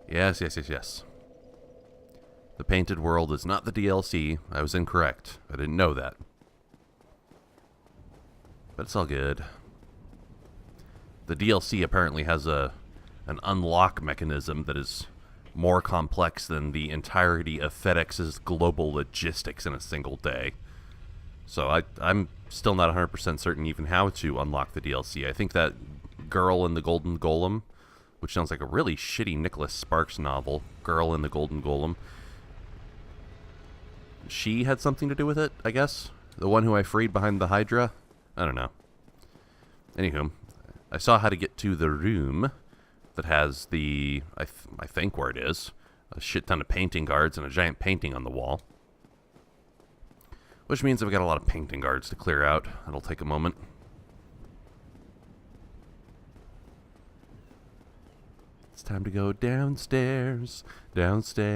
Yes, yes, yes, yes. The Painted World is not the DLC. I was incorrect. I didn't know that. But it's all good. The DLC apparently has an unlock mechanism that is more complex than the entirety of FedEx's global logistics in a single day. So I'm still not 100% certain even how to unlock the DLC. I think that Girl in the Golden Golem, which sounds like a really shitty Nicholas Sparks novel, Girl in the Golden Golem, she had something to do with it, I guess? The one who I freed behind the Hydra? I don't know. Anywho, I saw how to get to the room that has the, I think where it is, a shit ton of painting guards and a giant painting on the wall. Which means I've got a lot of painting guards to clear out. It'll take a moment. It's time to go downstairs, downstairs.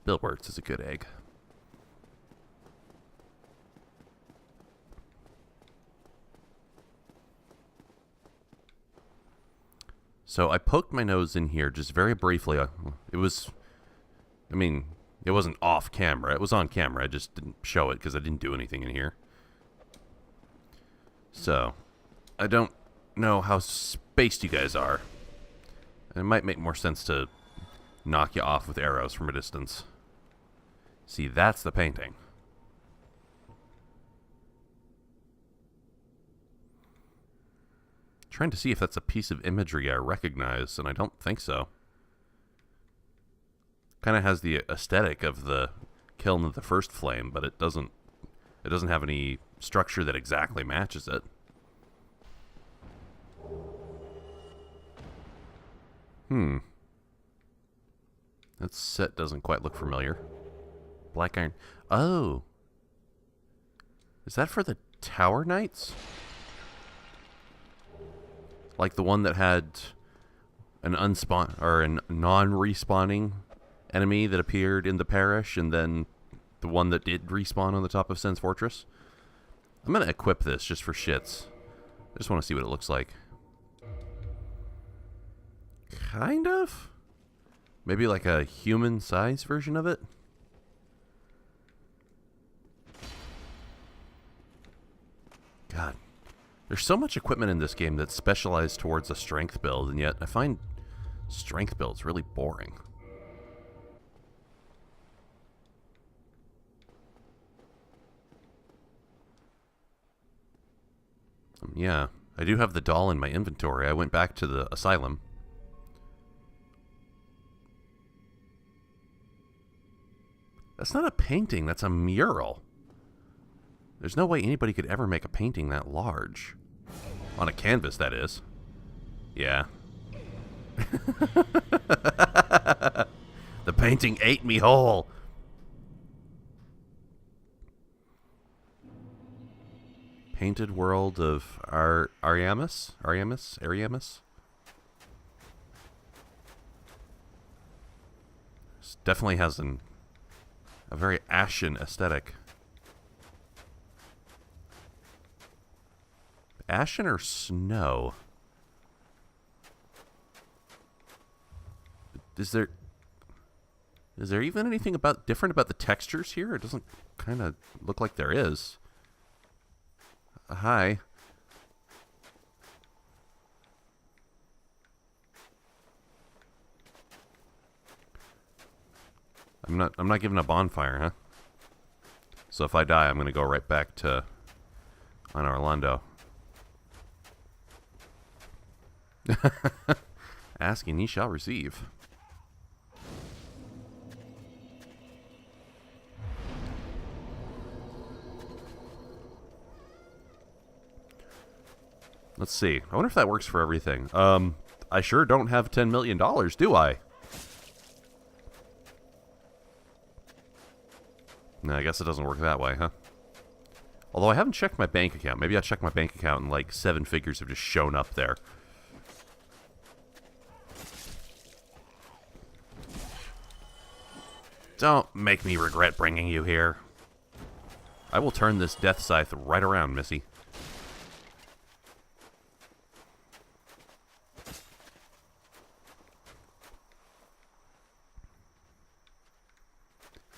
Bill Wirtz is a good egg. So I poked my nose in here just very briefly. It was, I mean, it wasn't off camera. It was on camera. I just didn't show it because I didn't do anything in here. So, I don't know how spaced you guys are. It might make more sense to knock you off with arrows from a distance. See, that's the painting. Trying to see if that's a piece of imagery I recognize, and I don't think so. Kind of has the aesthetic of the kiln of the first flame, but it doesn't have any structure that exactly matches it. That set doesn't quite look familiar. Black iron. Oh! Is that for the Tower Knights? Like the one that had an unspawn or a non-respawning enemy that appeared in the parish, and then the one that did respawn on the top of Sen's Fortress? I'm gonna equip this just for shits. I just want to see what it looks like. Kind of? Maybe like a human-sized version of it? God. There's so much equipment in this game that's specialized towards a strength build, and yet I find strength builds really boring. Yeah, I do have the doll in my inventory. I went back to the asylum. That's not a painting, that's a mural. There's no way anybody could ever make a painting that large. On a canvas, that is. Yeah. The painting ate me whole. Painted World of Ariamis? Ariamis? This definitely has a very ashen aesthetic. Ashen or snow? Is there even anything different about the textures here? It doesn't kind of look like there is. Hi. I'm not giving a bonfire, huh? So if I die, I'm gonna go right back to on Orlando. Ask and ye shall receive. Let's see. I wonder if that works for everything. I sure don't have $10 million, do I? No, I guess it doesn't work that way, huh? Although I haven't checked my bank account. Maybe I checked my bank account and like 7 figures have just shown up there. Don't make me regret bringing you here. I will turn this death scythe right around, Missy.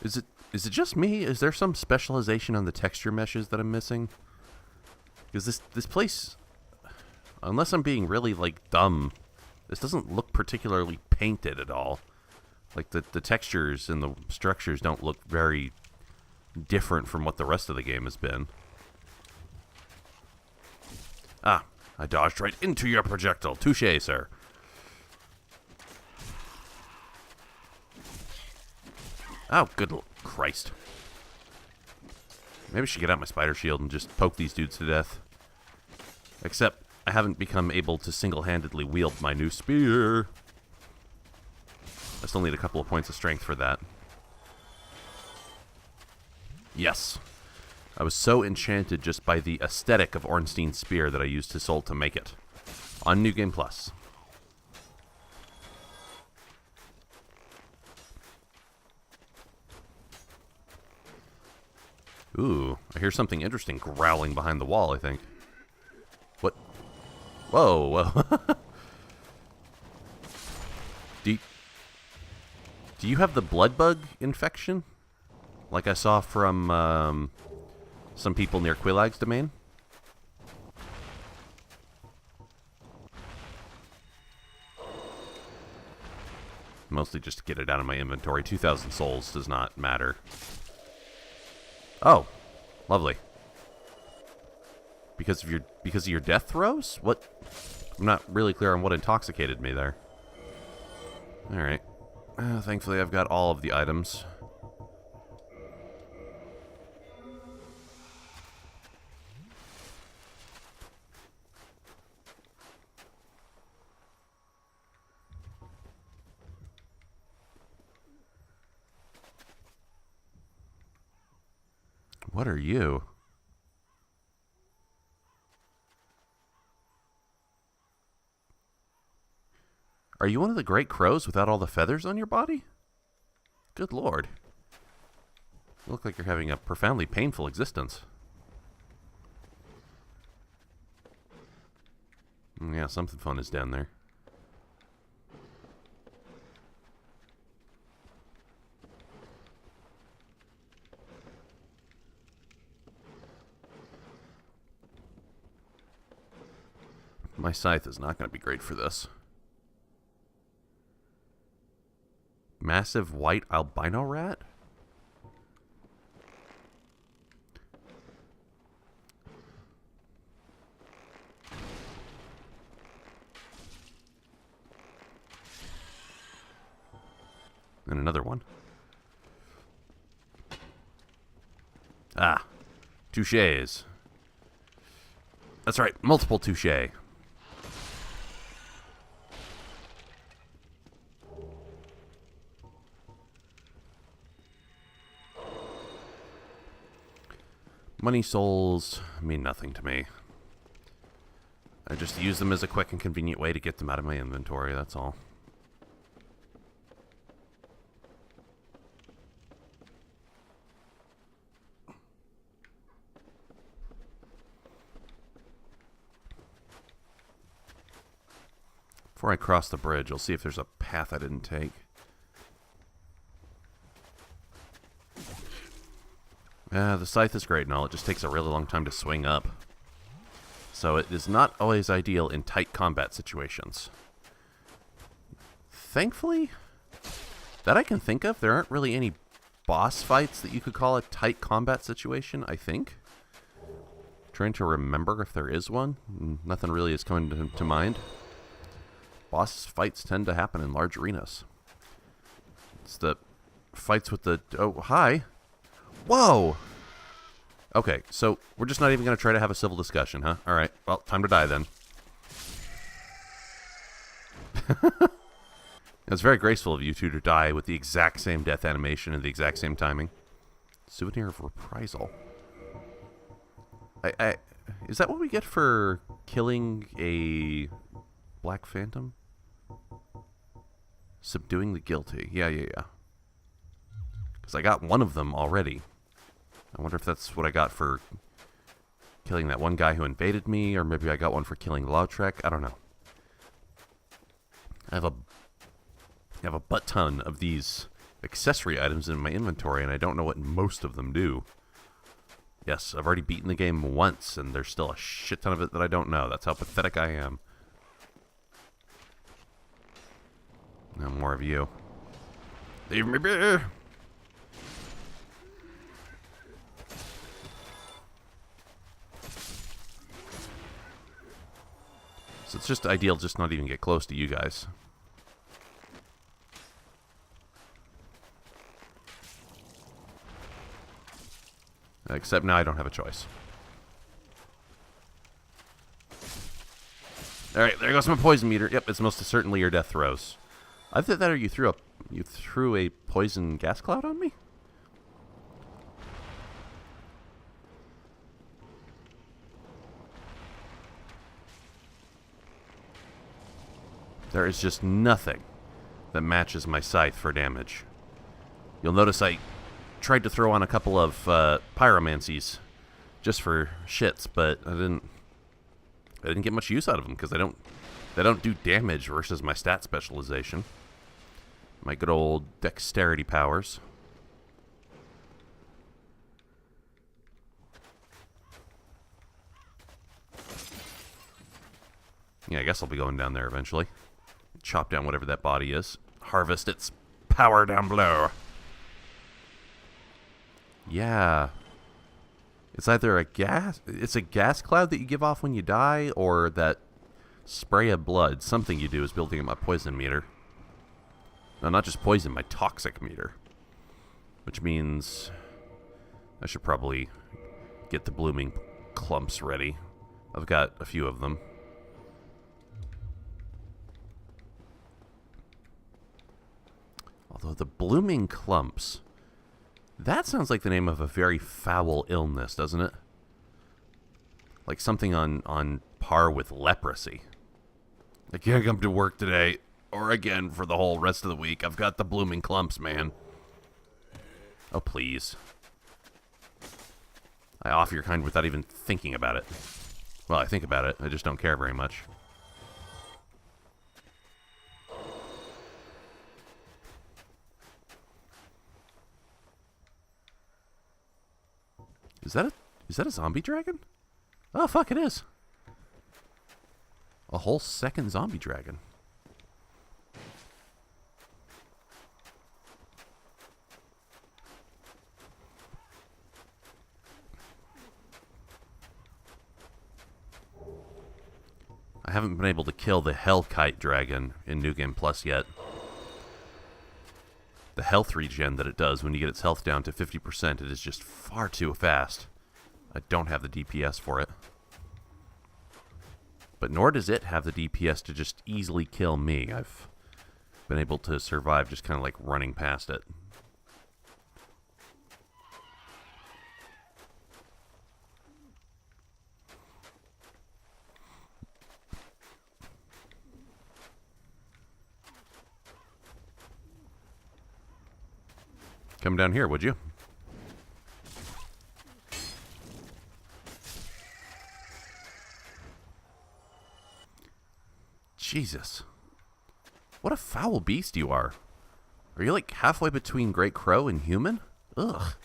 Is it just me? Is there some specialization on the texture meshes that I'm missing? Because this place, unless I'm being really, like, dumb, this doesn't look particularly painted at all. Like, the textures and the structures don't look very different from what the rest of the game has been. Ah, I dodged right into your projectile. Touché, sir. Oh, good Christ. Maybe I should get out my spider shield and just poke these dudes to death. Except, I haven't become able to single-handedly wield my new spear. I still need a couple of points of strength for that. Yes. I was so enchanted just by the aesthetic of Ornstein Spear that I used his soul to make it. On New Game Plus. Ooh, I hear something interesting growling behind the wall, I think. What? Whoa, whoa. Do you have the blood bug infection? Like I saw from some people near Quillag's domain? Mostly just to get it out of my inventory. 2,000 souls does not matter. Oh, lovely. Because of your death throws? What? I'm not really clear on what intoxicated me there. All right. Thankfully, I've got all of the items. What are you? Are you one of the great crows without all the feathers on your body? Good lord. You look like you're having a profoundly painful existence. Yeah, something fun is down there. My scythe is not going to be great for this. Massive white albino rat? And another one. Ah. Touches. That's right, multiple touche. Money souls mean nothing to me. I just use them as a quick and convenient way to get them out of my inventory, that's all. Before I cross the bridge, I'll see if there's a path I didn't take. The scythe is great and all, it just takes a really long time to swing up. So it is not always ideal in tight combat situations. Thankfully, that I can think of, there aren't really any boss fights that you could call a tight combat situation, I think. Trying to remember if there is one. Nothing really is coming to mind. Boss fights tend to happen in large arenas. It's the fights with the... Oh, hi! Whoa! Okay, so we're just not even going to try to have a civil discussion, huh? Alright, well, time to die then. It's very graceful of you two to die with the exact same death animation and the exact same timing. Souvenir of reprisal. Is that what we get for killing a Black Phantom? Subduing the guilty. Yeah. Because I got one of them already. I wonder if that's what I got for killing that one guy who invaded me, or maybe I got one for killing Lautrec. I don't know. I have a butt ton of these accessory items in my inventory, and I don't know what most of them do. Yes, I've already beaten the game once, and there's still a shit ton of it that I don't know. That's how pathetic I am. No more of you. Leave me be! So it's just ideal just not even get close to you guys. Except now I don't have a choice. Alright, there goes my poison meter. Yep, it's most certainly your death throws. I thought that, or you threw a poison gas cloud on me? There is just nothing that matches my scythe for damage. You'll notice I tried to throw on a couple of pyromancies just for shits, but I didn't get much use out of them because they don't do damage versus my stat specialization. My good old dexterity powers. Yeah, I guess I'll be going down there eventually. Chop down whatever that body is. Harvest its power down below. Yeah. It's either a gas cloud that you give off when you die, or that spray of blood. Something you do is building up my poison meter. No, not just poison, my toxic meter. Which means I should probably get the blooming clumps ready. I've got a few of them. Although the blooming clumps, that sounds like the name of a very foul illness, doesn't it? Like something on par with leprosy. I can't come to work today, or again for the whole rest of the week. I've got the blooming clumps, man. Oh, please. I offer your kind without even thinking about it. Well, I think about it. I just don't care very much. Is that a zombie dragon? Oh, fuck, it is. A whole second zombie dragon. I haven't been able to kill the Hellkite dragon in New Game Plus yet. The health regen that it does when you get its health down to 50%, it is just far too fast. I don't have the DPS for it. But nor does it have the DPS to just easily kill me. I've been able to survive just kind of like running past it. Come down here, would you? Jesus. What a foul beast you are. Are you like halfway between Great Crow and human? Ugh.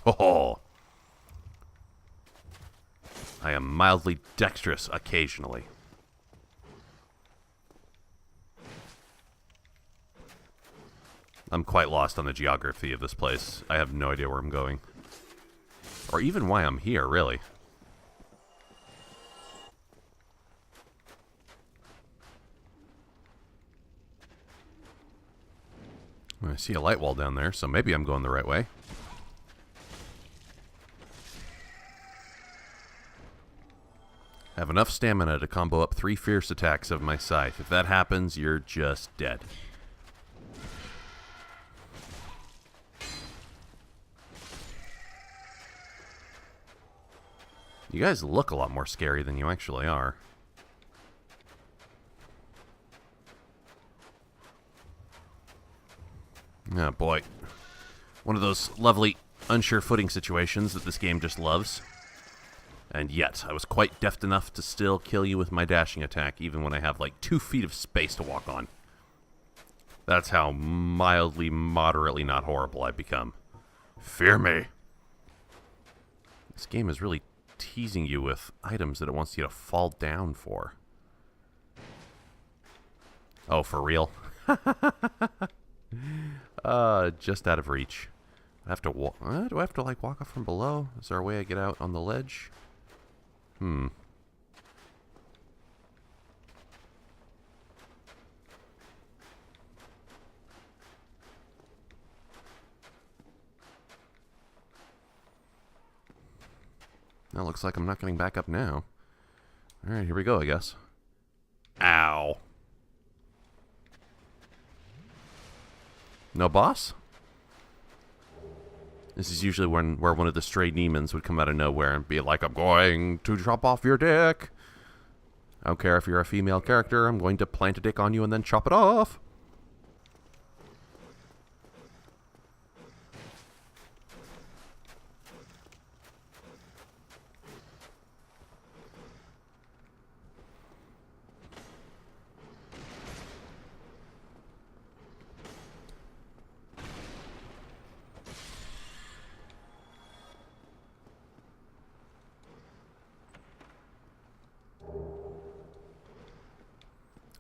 Oh. I am mildly dexterous occasionally. I'm quite lost on the geography of this place. I have no idea where I'm going. Or even why I'm here, really. I see a light wall down there, so maybe I'm going the right way. I have enough stamina to combo up 3 fierce attacks of my scythe. If that happens, you're just dead. You guys look a lot more scary than you actually are. Oh boy. One of those lovely unsure footing situations that this game just loves. And yet, I was quite deft enough to still kill you with my dashing attack, even when I have like 2 feet of space to walk on. That's how mildly, moderately not horrible I've become. Fear me. This game is really teasing you with items that it wants you to fall down for. Oh, for real? Just out of reach. I have to walk. Do I have to like walk up from below? Is there a way I get out on the ledge? That looks like I'm not getting back up now. Alright, here we go, I guess. Ow. No boss? This is usually where one of the stray demons would come out of nowhere and be like, I'm going to chop off your dick. I don't care if you're a female character, I'm going to plant a dick on you and then chop it off.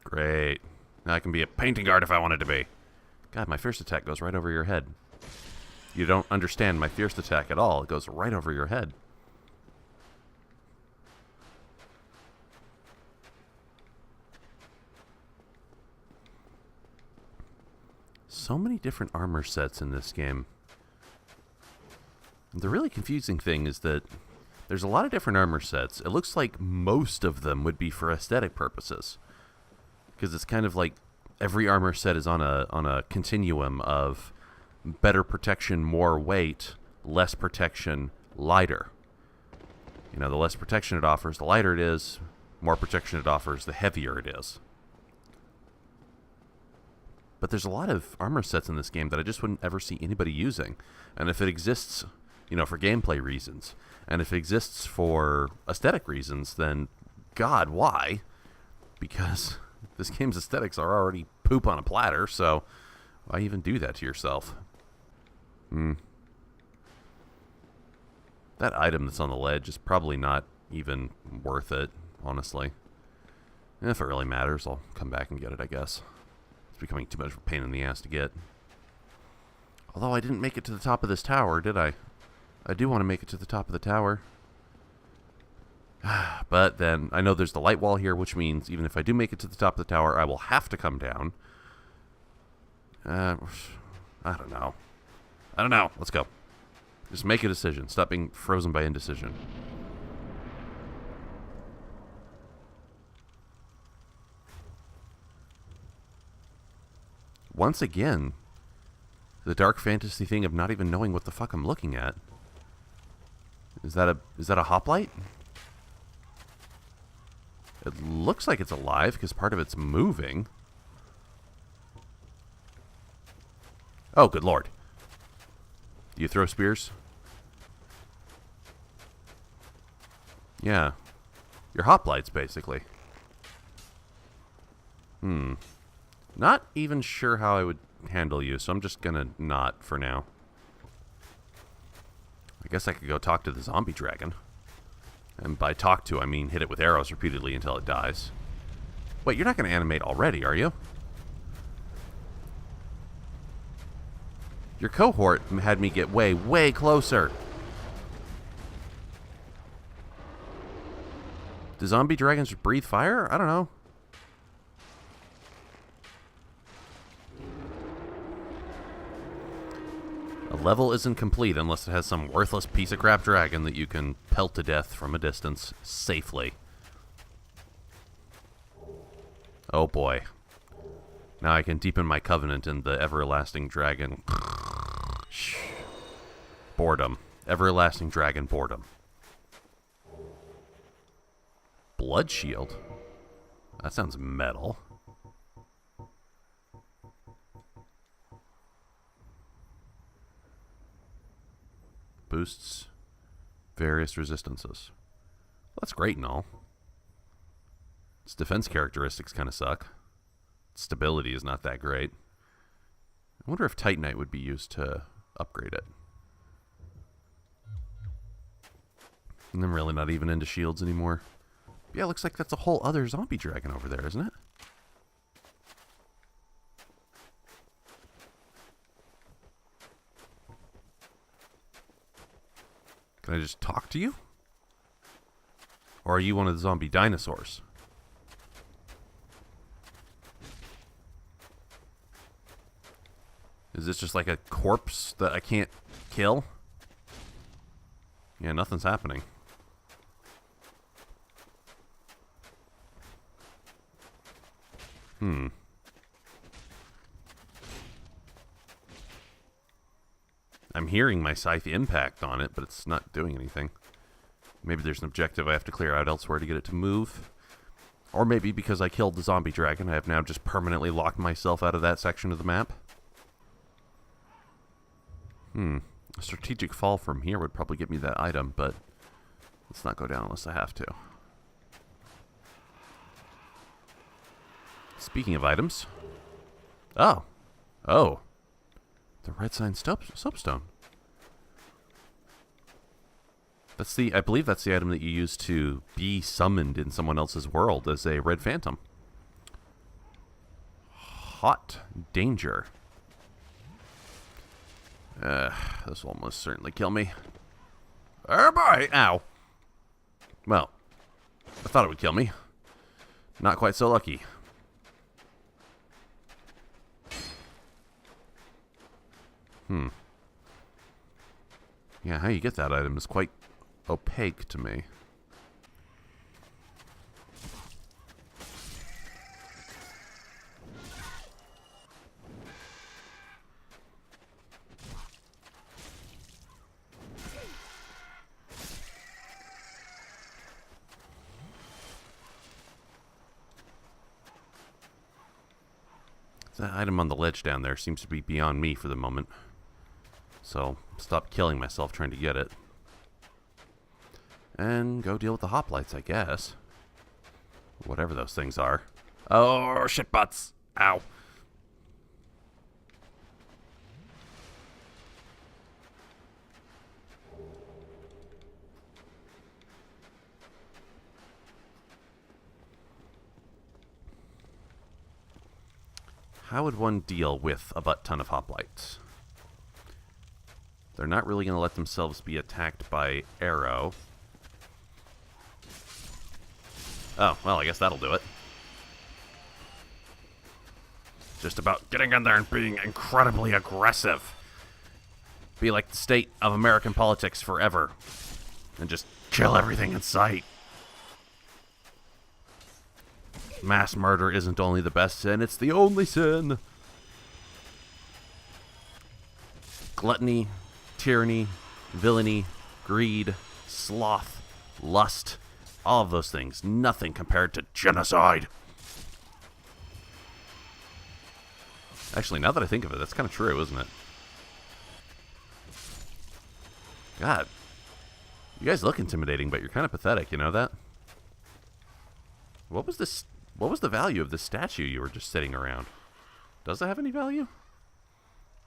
Great. Now I can be a painting guard if I wanted to be. God, my fierce attack goes right over your head. You don't understand my fierce attack at all. It goes right over your head. So many different armor sets in this game. The really confusing thing is that there's a lot of different armor sets. It looks like most of them would be for aesthetic purposes. Because it's kind of like every armor set is on a continuum of better protection, more weight, less protection, lighter. You know, the less protection it offers, the lighter it is. More protection it offers, the heavier it is. But there's a lot of armor sets in this game that I just wouldn't ever see anybody using. And if it exists, you know, for gameplay reasons, and if it exists for aesthetic reasons, then God, why? Because this game's aesthetics are already poop on a platter, so why even do that to yourself? That item that's on the ledge is probably not even worth it, honestly. And if it really matters, I'll come back and get it, I guess. It's becoming too much of a pain in the ass to get. Although I didn't make it to the top of this tower, did I? I do want to make it to the top of the tower. But then, I know there's the light wall here, which means even if I do make it to the top of the tower, I will have to come down. I don't know. I don't know. Let's go. Just make a decision. Stop being frozen by indecision. Once again, the dark fantasy thing of not even knowing what the fuck I'm looking at. Is that a hoplite? It looks like it's alive because part of it's moving. Oh, good lord. Do you throw spears? Yeah. You're hoplites, basically. Not even sure how I would handle you, so I'm just gonna not for now. I guess I could go talk to the zombie dragon. And by talk to, I mean hit it with arrows repeatedly until it dies. Wait, you're not going to animate already, are you? Your cohort had me get way, way closer. Do zombie dragons breathe fire? I don't know. A level isn't complete unless it has some worthless piece of crap dragon that you can pelt to death from a distance safely. Oh boy. Now I can deepen my covenant in the everlasting dragon. Boredom. Everlasting dragon boredom. Blood shield? That sounds metal. Boosts various resistances. Well, that's great and all. Its defense characteristics kind of suck. Stability is not that great. I wonder if Titanite would be used to upgrade it. And I'm really not even into shields anymore. But yeah, looks like that's a whole other zombie dragon over there, isn't it? Can I just talk to you? Or are you one of the zombie dinosaurs? Is this just like a corpse that I can't kill? Yeah, nothing's happening. I'm hearing my scythe impact on it, but it's not doing anything. Maybe there's an objective I have to clear out elsewhere to get it to move. Or maybe because I killed the zombie dragon, I have now just permanently locked myself out of that section of the map. A strategic fall from here would probably give me that item, but let's not go down unless I have to. Speaking of items. Oh. Oh. The red sign soapstone. That's the, I believe that's the item that you use to be summoned in someone else's world as a red phantom. Hot danger. This will almost certainly kill me. Oh boy! Ow. Well, I thought it would kill me. Not quite so lucky. Yeah, how you get that item is quite opaque to me. That item on the ledge down there seems to be beyond me for the moment. So, stop killing myself trying to get it. And go deal with the hoplites, I guess. Whatever those things are. Oh, shit butts! Ow. How would one deal with a butt-ton of hoplites? They're not really going to let themselves be attacked by arrow. Oh, well, I guess that'll do it. Just about getting in there and being incredibly aggressive. Be like the state of American politics forever. And just kill everything in sight. Mass murder isn't only the best sin, it's the only sin. Gluttony, tyranny, villainy, greed, sloth, lust, all of those things, nothing compared to genocide. Actually, now that I think of it, that's kind of true, isn't it? God. You guys look intimidating, but you're kind of pathetic, you know that? What was this? What was the value of this statue you were just sitting around? Does it have any value?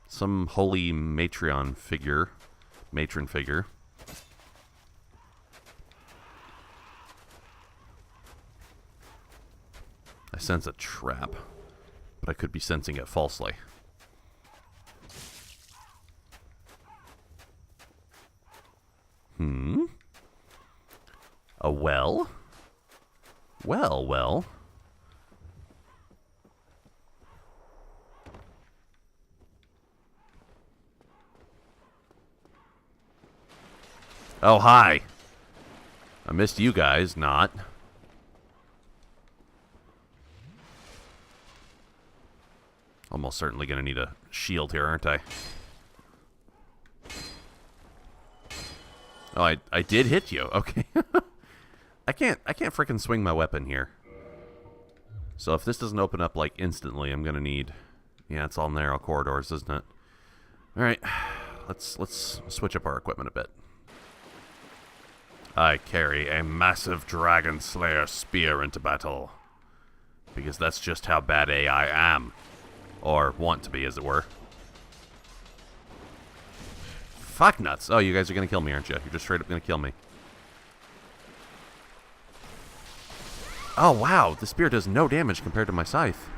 Some holy matron figure. I sense a trap, but I could be sensing it falsely. A well? Well. Oh, hi. I missed you guys, not. Almost certainly going to need a shield here, aren't I? Oh, I did hit you. Okay. I can't freaking swing my weapon here. So if this doesn't open up like instantly, I'm going to need... Yeah, it's all narrow corridors, isn't it? All right. let's switch up our equipment a bit. I carry a massive Dragon Slayer spear into battle. Because that's just how bad I am. Or want to be, as it were. Fuck nuts. Oh, you guys are gonna kill me, aren't you? You're just straight up gonna kill me. Oh, wow. The spear does no damage compared to my scythe.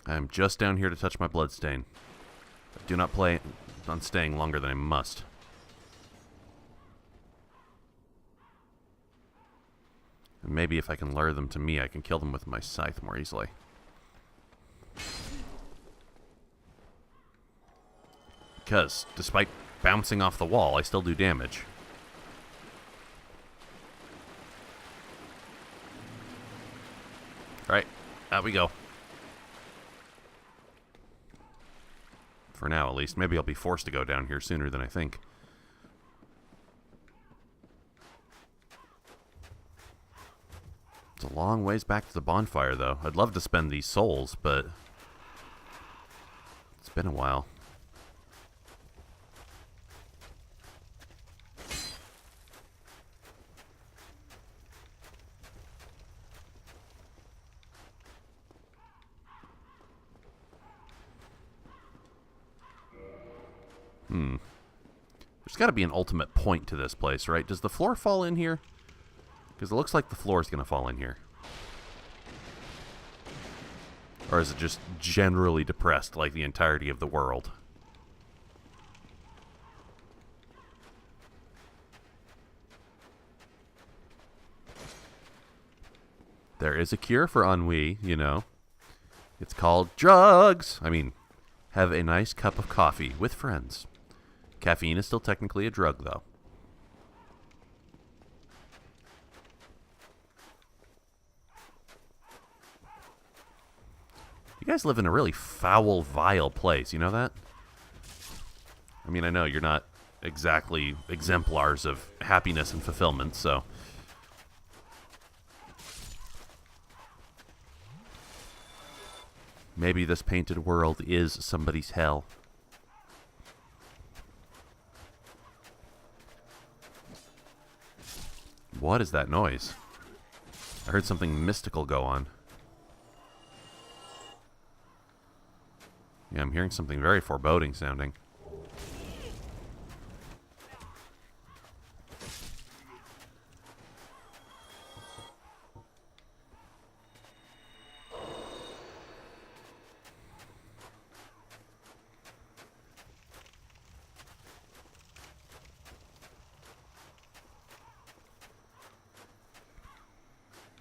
I'm just down here to touch my bloodstain. I do not plan on staying longer than I must. And maybe if I can lure them to me, I can kill them with my scythe more easily. Because, despite bouncing off the wall, I still do damage. Alright, out we go. For now, at least. Maybe I'll be forced to go down here sooner than I think. It's a long ways back to the bonfire, though. I'd love to spend these souls, but it's been a while. There's got to be an ultimate point to this place, right? Does the floor fall in here? Because it looks like the floor is going to fall in here. Or is it just generally depressed like the entirety of the world? There is a cure for ennui, you know. It's called drugs! I mean, have a nice cup of coffee with friends. Caffeine is still technically a drug, though. You guys live in a really foul, vile place, you know that? I mean, I know you're not exactly exemplars of happiness and fulfillment, so... maybe this painted world is somebody's hell. What is that noise? I heard something mystical go on. Yeah, I'm hearing something very foreboding sounding.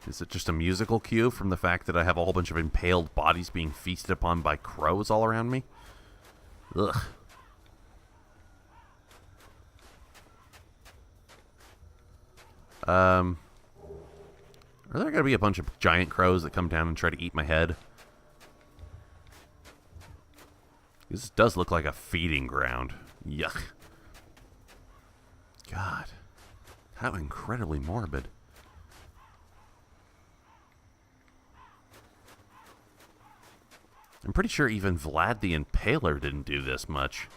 Is it just a musical cue from the fact that I have a whole bunch of impaled bodies being feasted upon by crows all around me? Ugh. Are there going to be a bunch of giant crows that come down and try to eat my head? This does look like a feeding ground. Yuck. God. How incredibly morbid. I'm pretty sure even Vlad the Impaler didn't do this much.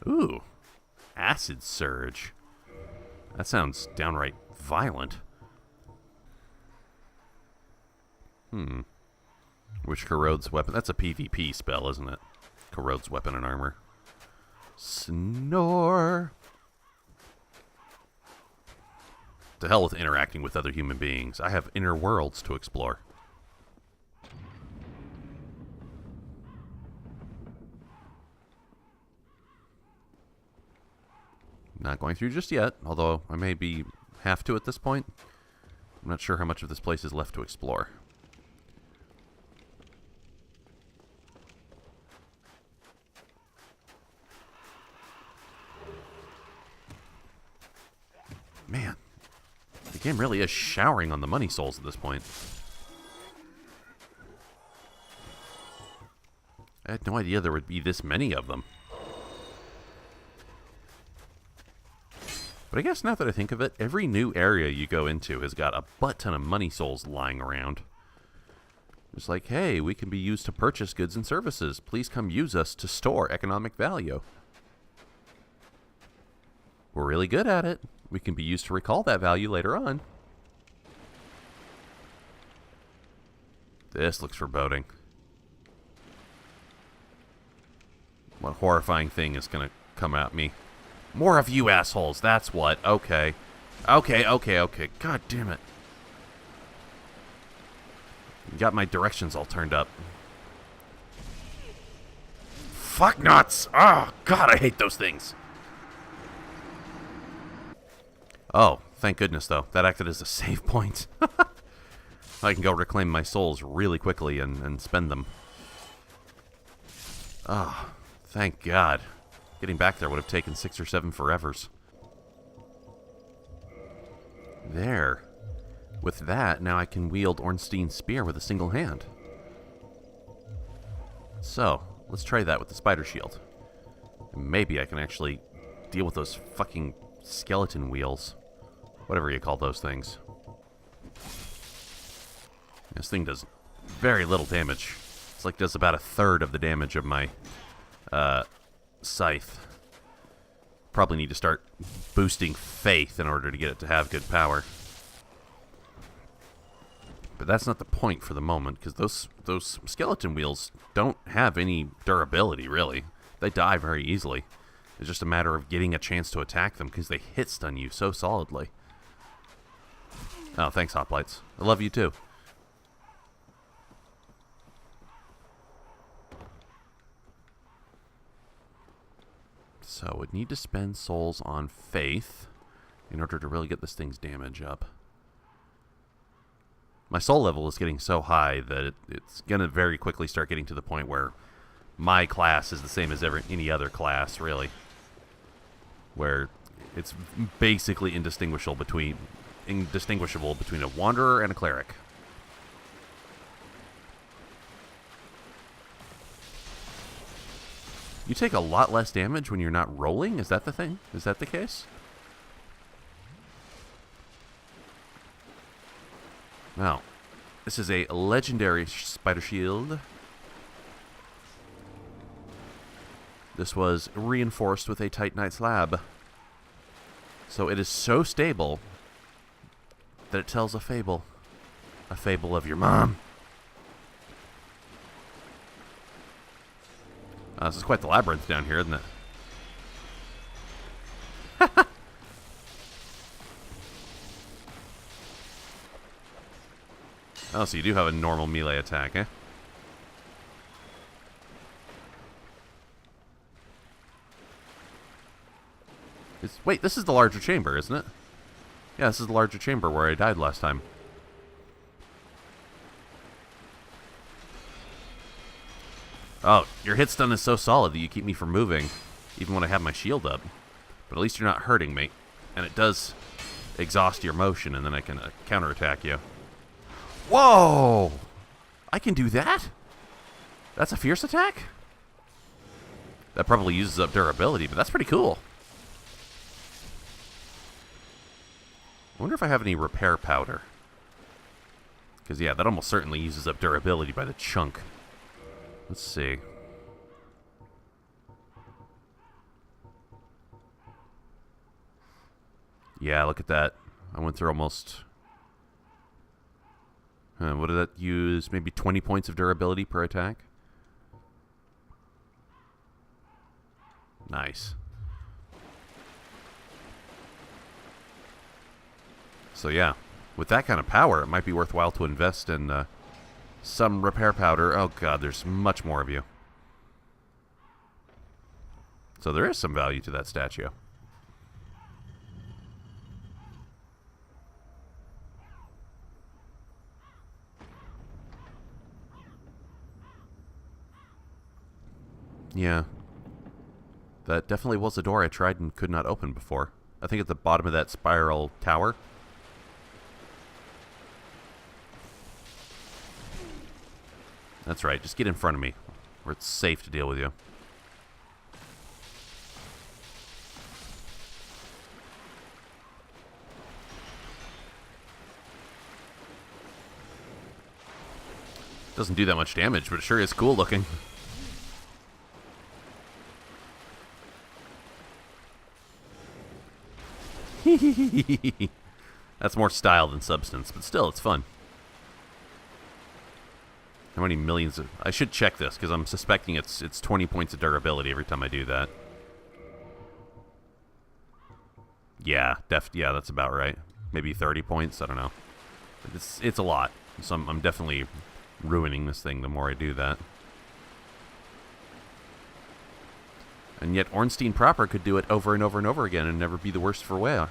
Ooh. Acid Surge. That sounds downright violent. Which corrodes weapon. That's a PvP spell, isn't it? Corrodes weapon and armor. Snore. To hell with interacting with other human beings. I have inner worlds to explore. Not going through just yet, although I may have to at this point. I'm not sure how much of this place is left to explore. Man, the game really is showering on the money souls at this point. I had no idea there would be this many of them. But I guess now that I think of it, every new area you go into has got a butt ton of money souls lying around. It's like, hey, we can be used to purchase goods and services. Please come use us to store economic value. We're really good at it. We can be used to recall that value later on. This looks foreboding. What horrifying thing is going to come at me? More of you assholes, that's what. Okay. Okay. God damn it. You got my directions all turned up. Fuck nuts! Oh, God, I hate those things. Oh, thank goodness, though. That acted as a save point. I can go reclaim my souls really quickly and spend them. Ah, oh, thank God. Getting back there would have taken 6 or 7 forevers. There. With that, now I can wield Ornstein Spear with a single hand. So, let's try that with the spider shield. Maybe I can actually deal with those fucking skeleton wheels. Whatever you call those things. This thing does very little damage. It's like does about 1/3 of the damage of my scythe. Probably need to start boosting faith in order to get it to have good power. But that's not the point for the moment, because those skeleton wheels don't have any durability, really. They die very easily. It's just a matter of getting a chance to attack them, because they hit stun you so solidly. Oh, thanks, Hoplites. I love you, too. So, would need to spend souls on faith in order to really get this thing's damage up. My soul level is getting so high that it's going to very quickly start getting to the point where my class is the same as any other class, really. Where it's basically indistinguishable between a wanderer and a cleric. You take a lot less damage when you're not rolling? Is that the thing? Is that the case? Wow. This is a legendary spider shield. This was reinforced with a Titanite slab. So it is so stable that it tells a fable. A fable of your mom. This is quite the labyrinth down here, isn't it? Oh, so you do have a normal melee attack, eh? Wait, this is the larger chamber, isn't it? Yeah, this is the larger chamber where I died last time. Oh, your hit stun is so solid that you keep me from moving, even when I have my shield up. But at least you're not hurting me. And it does exhaust your motion, and then I can counterattack you. Whoa! I can do that? That's a fierce attack? That probably uses up durability, but that's pretty cool. I wonder if I have any repair powder. Because, yeah, that almost certainly uses up durability by the chunk. Let's see. Yeah, look at that. I went through almost... what did that use? Maybe 20 points of durability per attack? Nice. So yeah, with that kind of power, it might be worthwhile to invest in some repair powder. Oh god, there's much more of you. So there is some value to that statue. Yeah. That definitely was a door I tried and could not open before. I think at the bottom of that spiral tower. That's right, just get in front of me. where it's safe to deal with you. Doesn't do that much damage, but it sure is cool looking. That's more style than substance, but still, it's fun. How many millions of... I should check this, because I'm suspecting it's 20 points of durability every time I do that. Yeah, yeah, that's about right. Maybe 30 points, I don't know. It's a lot, so I'm definitely ruining this thing the more I do that. And yet Ornstein proper could do it over and over and over again and never be the worst for wear.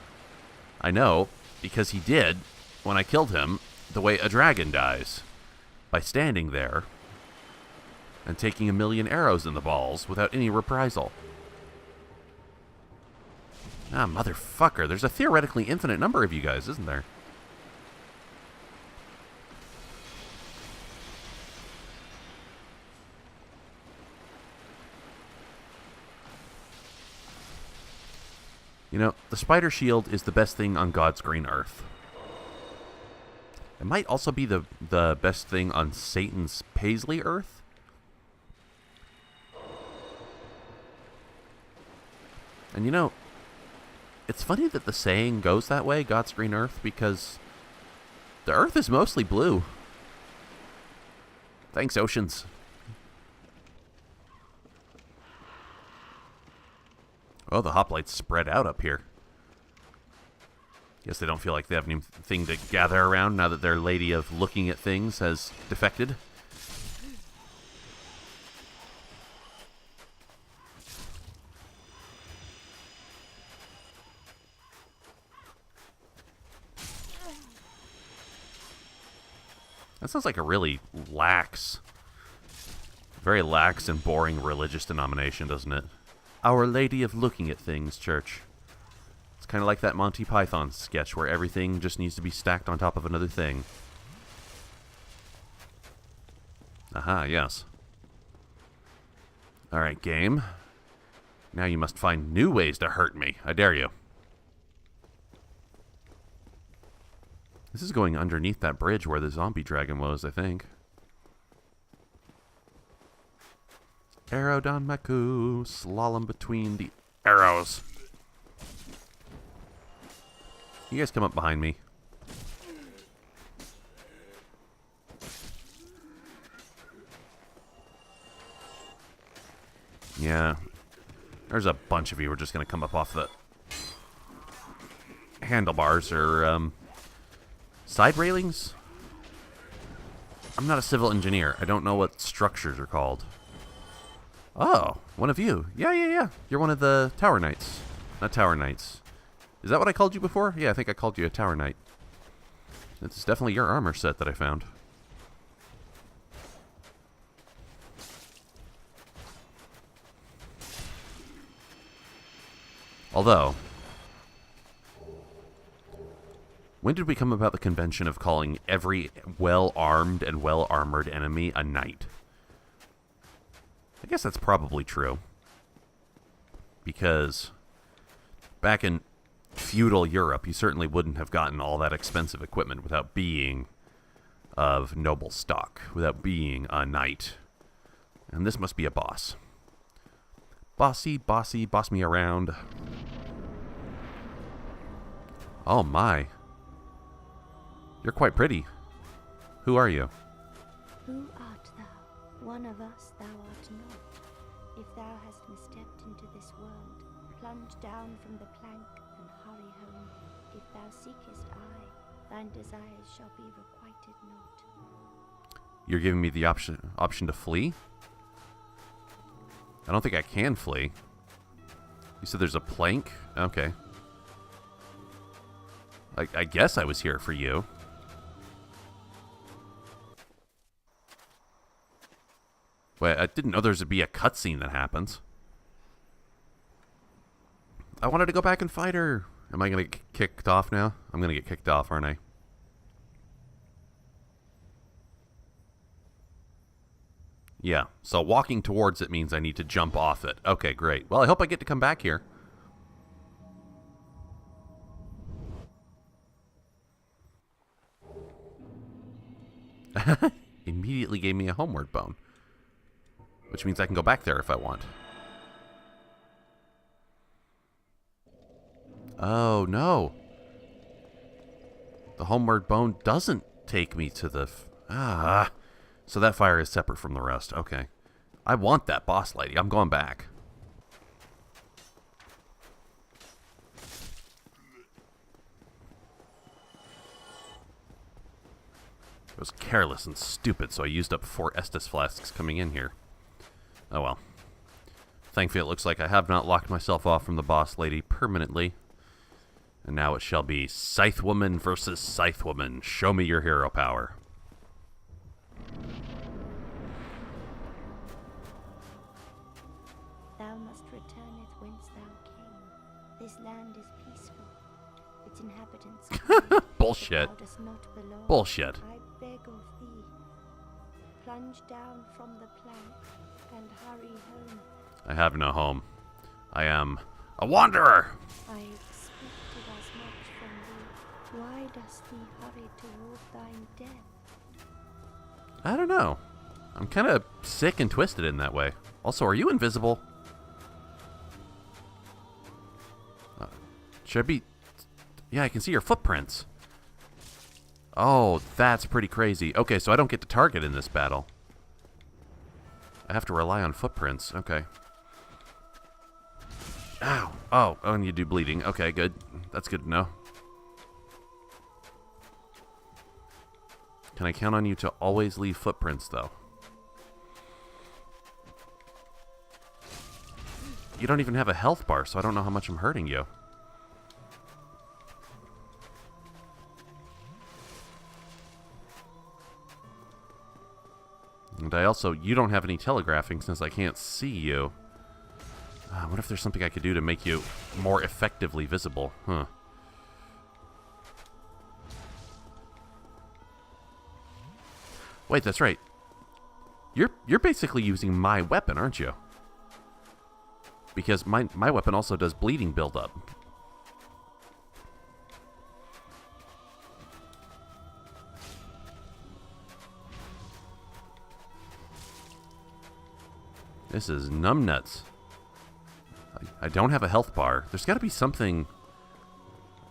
I know, because he did, when I killed him, the way a dragon dies. By standing there and taking 1,000,000 arrows in the balls without any reprisal. Ah, motherfucker. There's a theoretically infinite number of you guys, isn't there? You know, the spider shield is the best thing on God's green earth. It might also be the best thing on Satan's Paisley Earth. And you know, it's funny that the saying goes that way, God's green earth, because the earth is mostly blue. Thanks, oceans. Oh, the hoplites spread out up here. Guess they don't feel like they have anything to gather around now that their lady of looking at things has defected. That sounds like a really very lax and boring religious denomination, doesn't it? Our Lady of Looking at Things Church. It's kind of like that Monty Python sketch where everything just needs to be stacked on top of another thing. Aha, yes. Alright, game. Now you must find new ways to hurt me. I dare you. This is going underneath that bridge where the zombie dragon was, I think. Arrow down my coo. Slalom between the arrows. You guys come up behind me. Yeah. There's a bunch of you who are just going to come up off the handlebars or side railings. I'm not a civil engineer. I don't know what structures are called. Oh, one of you. Yeah. You're one of the Tower Knights. Not Tower Knights. Is that what I called you before? Yeah, I think I called you a Tower Knight. It's definitely your armor set that I found. Although, when did we come about the convention of calling every well-armed and well-armored enemy a knight? I guess that's probably true. Because back in feudal Europe, you certainly wouldn't have gotten all that expensive equipment without being of noble stock, without being a knight. And this must be a boss. Bossy, bossy, boss me around. Oh my. You're quite pretty. Who are you? Who art thou? One of us thou art not. If thou hast misstepped into this world, plunge down from the plank and hurry home. If thou seekest I, thine desires shall be requited not. You're giving me the option to flee? I don't think I can flee. You said there's a plank? Okay. I guess I was here for you. Wait, I didn't know there would be a cutscene that happens. I wanted to go back and fight her. Am I going to get kicked off now? I'm going to get kicked off, aren't I? Yeah, so walking towards it means I need to jump off it. Okay, great. Well, I hope I get to come back here. Immediately gave me a homeward bone. Which means I can go back there if I want. Oh, no. The homeward bone doesn't take me to the... So that fire is separate from the rest. Okay. I want that boss lady. I'm going back. It was careless and stupid, so I used up 4 Estus flasks coming in here. Oh well. Thankfully, it looks like I have not locked myself off from the boss lady permanently. And now it shall be Scythe Woman versus Scythe Woman. Show me your hero power. Thou must returneth whence thou came. This land is peaceful. Its inhabitants kind. Bullshit. Thou dost not belong. Bullshit. I beg of thee, plunge down from the plank and hurry home. I have no home. I am a wanderer. I expected as much from thee. Why dost thee hurry toward thine death? I don't know. I'm kind of sick and twisted in that way. Also, are you invisible? Should I be... Yeah, I can see your footprints. Oh, that's pretty crazy. Okay, so I don't get to target in this battle. I have to rely on footprints. Okay. Ow. Oh, and you do bleeding. Okay, good. That's good to know. Can I count on you to always leave footprints, though? You don't even have a health bar, so I don't know how much I'm hurting you. And I also... You don't have any telegraphing since I can't see you. What if there's something I could do to make you more effectively visible? Huh. Wait, that's right. You're basically using my weapon, aren't you? Because my weapon also does bleeding buildup. This is numbnuts. I don't have a health bar. There's got to be something...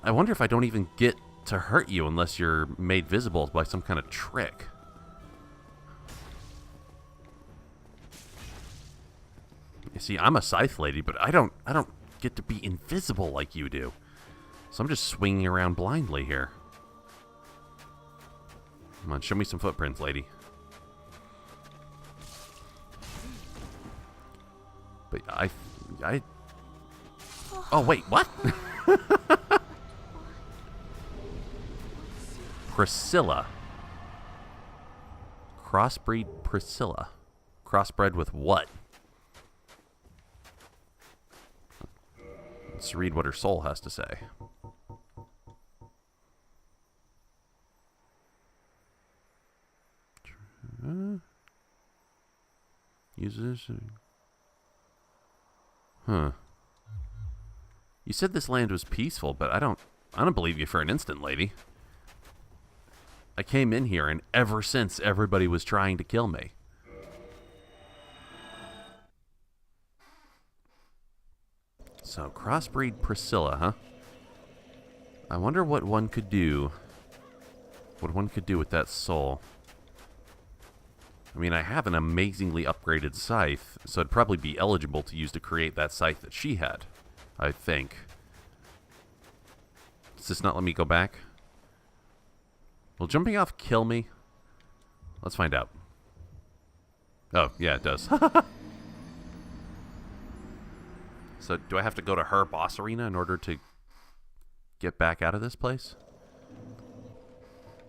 I wonder if I don't even get to hurt you unless you're made visible by some kind of trick. You see, I'm a scythe lady, but I don't get to be invisible like you do. So I'm just swinging around blindly here. Come on, show me some footprints, lady. But I... Oh, wait, what? Priscilla. Crossbreed Priscilla. Crossbred with what? Let's read what her soul has to say. Uses... Huh. You said this land was peaceful, but I don't believe you for an instant, lady. I came in here, and ever since, everybody was trying to kill me. So, crossbreed Priscilla, huh? I wonder what one could do. What one could do with that soul. I mean, I have an amazingly upgraded scythe, so it'd probably be eligible to use to create that scythe that she had. I think. Does this not let me go back? Will jumping off kill me? Let's find out. Oh, yeah, it does. So, do I have to go to her boss arena in order to get back out of this place?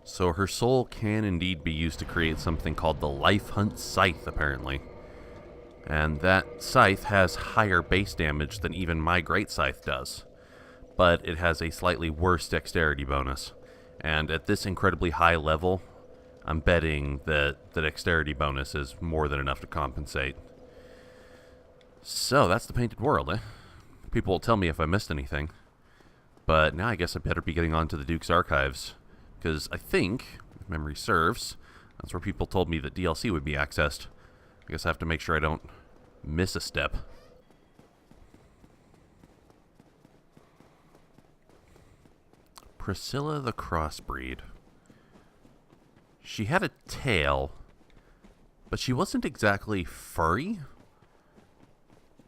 So her soul can indeed be used to create something called the Life Hunt Scythe, apparently. And that scythe has higher base damage than even my Great Scythe does. But it has a slightly worse dexterity bonus. And at this incredibly high level, I'm betting that the dexterity bonus is more than enough to compensate. So, that's the painted world, eh? People will tell me if I missed anything. But now I guess I better be getting on to the Duke's Archives. Because I think, if memory serves, that's where people told me that DLC would be accessed. I guess I have to make sure I don't miss a step. Priscilla the Crossbreed. She had a tail, but she wasn't exactly furry.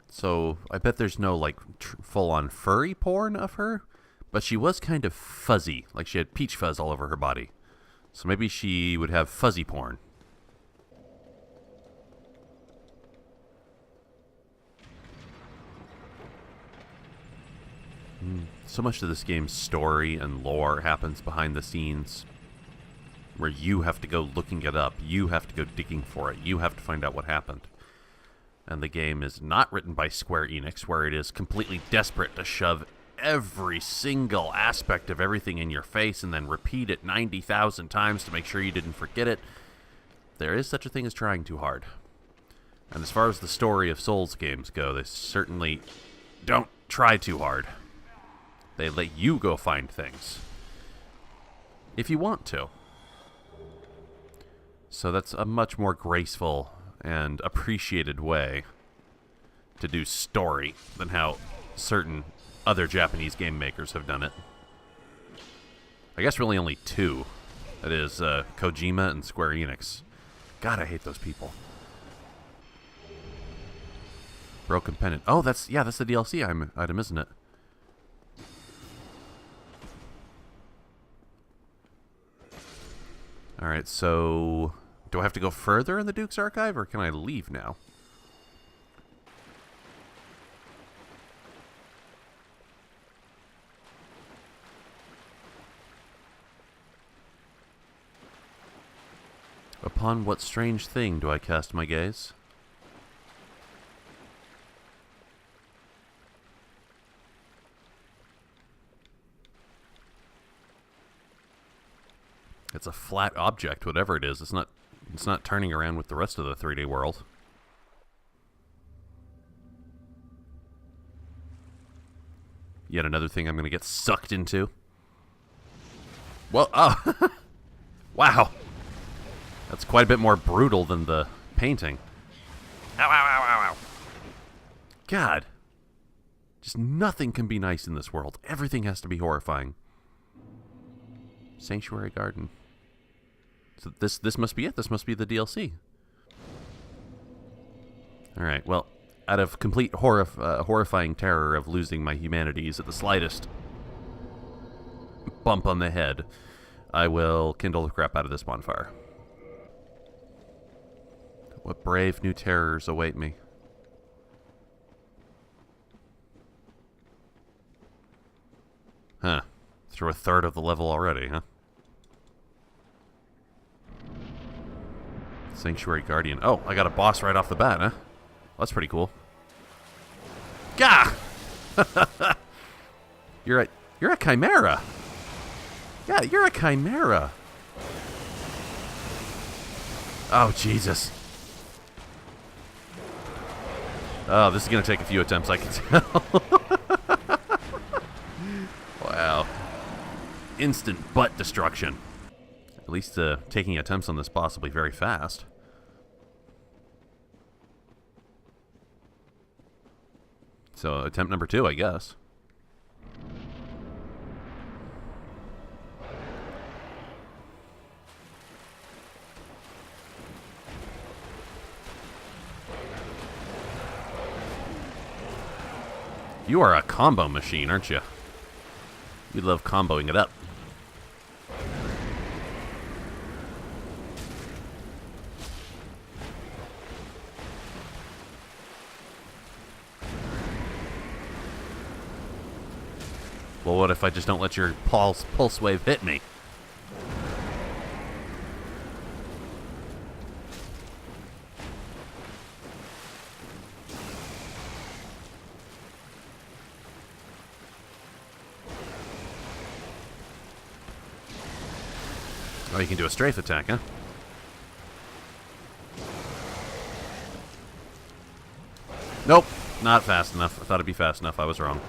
So I bet there's no like full-on furry porn of her, but she was kind of fuzzy, like she had peach fuzz all over her body. So maybe she would have fuzzy porn. So much of this game's story and lore happens behind the scenes, where you have to go looking it up, you have to go digging for it, you have to find out what happened. And the game is not written by Square Enix, where it is completely desperate to shove every single aspect of everything in your face and then repeat it 90,000 times to make sure you didn't forget it. There is such a thing as trying too hard. And as far as the story of Souls games go, they certainly don't try too hard. They let you go find things, if you want to. So that's a much more graceful and appreciated way to do story than how certain other Japanese game makers have done it. I guess really only two. That is Kojima and Square Enix. God, I hate those people. Broken Pendant. Oh, that's the DLC item, isn't it? Alright, so do I have to go further in the Duke's Archive, or can I leave now? Upon what strange thing do I cast my gaze? It's a flat object, whatever it is. It's not turning around with the rest of the 3D world. Yet another thing I'm going to get sucked into. Well, oh. Wow. That's quite a bit more brutal than the painting. Ow, ow, ow, ow, ow. God. Just nothing can be nice in this world. Everything has to be horrifying. Sanctuary Garden. So this must be it. This must be the DLC. Alright, well, out of complete horrifying terror of losing my humanities at the slightest bump on the head, I will kindle the crap out of this bonfire. What brave new terrors await me. Huh. Through a third of the level already, huh? Sanctuary Guardian. Oh, I got a boss right off the bat, huh? Well, that's pretty cool. Gah! You're a chimera. Yeah, you're a chimera. Oh, Jesus. Oh, this is going to take a few attempts, I can tell. Wow. Instant butt destruction. At least taking attempts on this boss will be very fast. So, attempt number 2, I guess. You are a combo machine, aren't you? You love comboing it up. Well, what if I just don't let your pulse wave hit me? Oh, you can do a strafe attack, huh? Nope, not fast enough. I thought it'd be fast enough. I was wrong.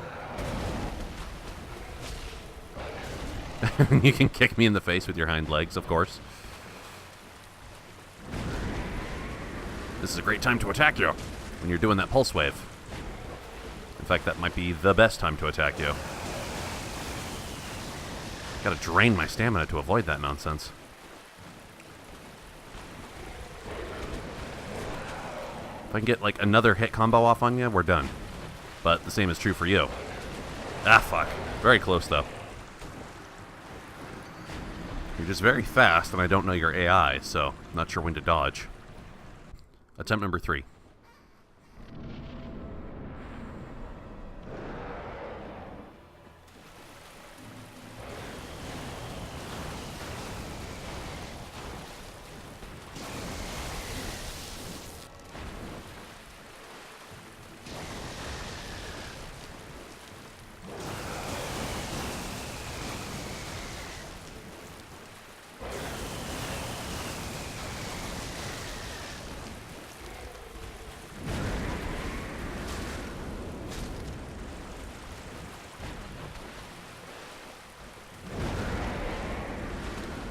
You can kick me in the face with your hind legs, of course. This is a great time to attack you when you're doing that pulse wave. In fact, that might be the best time to attack you. Gotta drain my stamina to avoid that nonsense. If I can get, like, another hit combo off on you, we're done. But the same is true for you. Ah, fuck. Very close, though. You're just very fast, and I don't know your AI, so I'm not sure when to dodge. Attempt number 3.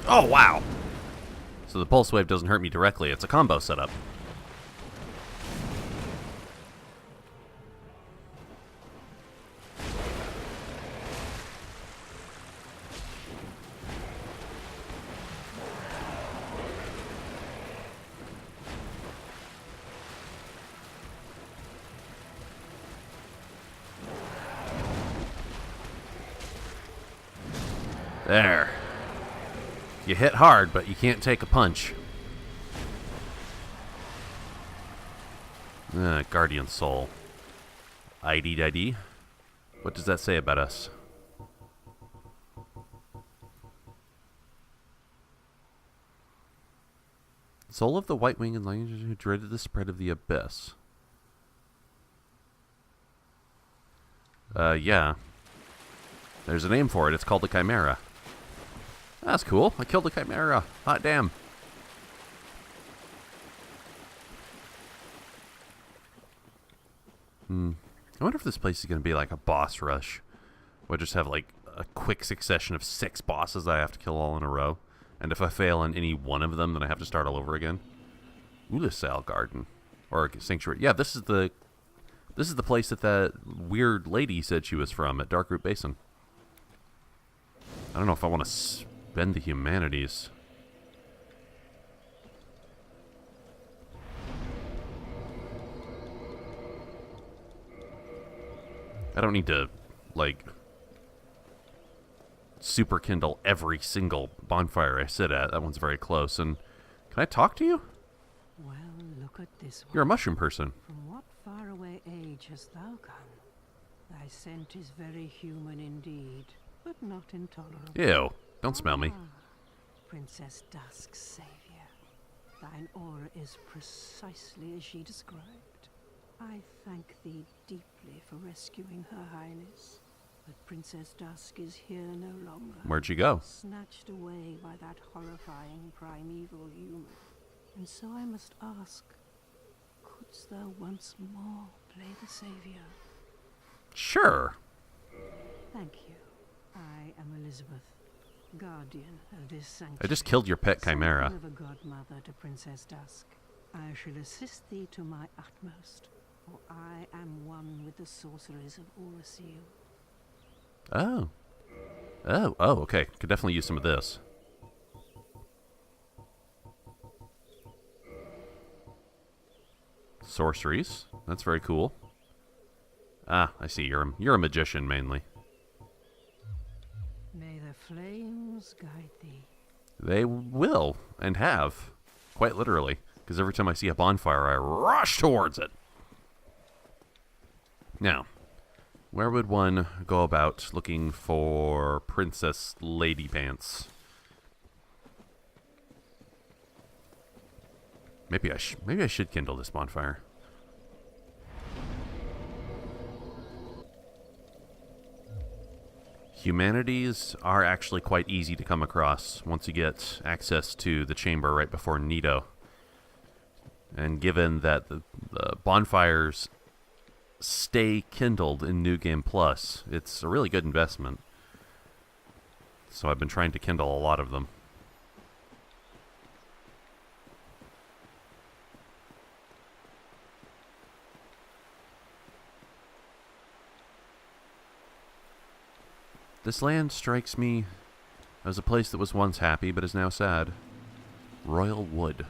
Oh, wow. So the pulse wave doesn't hurt me directly. It's a combo setup. There. You hit hard, but you can't take a punch. Guardian Soul. ID. What does that say about us? Soul of the White Wing and Lion who dreaded the spread of the abyss. Yeah. There's a name for it. It's called the Chimera. That's cool. I killed a Chimera. Hot damn. I wonder if this place is going to be like a boss rush. We'll just have like a quick succession of 6 bosses that I have to kill all in a row. And if I fail on any one of them, then I have to start all over again. Ulisal Garden. Or Sanctuary. Yeah, this is the place that weird lady said she was from at Darkroot Basin. I don't know if I want to spend the humanities. I don't need to, like, super kindle every single bonfire I sit at. That one's very close. And can I talk to you? Well, look at this one. You're a mushroom person. From what faraway age hast thou come? Thy scent is very human indeed, but not intolerable. Ew. Don't smell me. Princess Dusk's savior. Thine aura is precisely as she described. I thank thee deeply for rescuing Her Highness, but Princess Dusk is here no longer. Where'd she go? Snatched away by that horrifying primeval human. And so I must ask, couldst thou once more play the savior? Sure. Thank you. I am Elizabeth, guardian of this sanctuary. I just killed your pet Chimera. Something of a godmother to Princess Dusk. I shall assist thee to my utmost, for I am one with the sorceries of Ornstein. Oh. Oh, okay. Could definitely use some of this. Sorceries. That's very cool. Ah, I see. You're a magician, mainly. May the flames guide thee. They will, and have. Quite literally. Because every time I see a bonfire, I rush towards it. Now, where would one go about looking for Princess Lady Pants? Maybe I should kindle this bonfire. Humanities are actually quite easy to come across once you get access to the chamber right before Nito. And given that the bonfires stay kindled in New Game Plus. It's a really good investment. So I've been trying to kindle a lot of them. This land strikes me as a place that was once happy but is now sad. Royal Wood.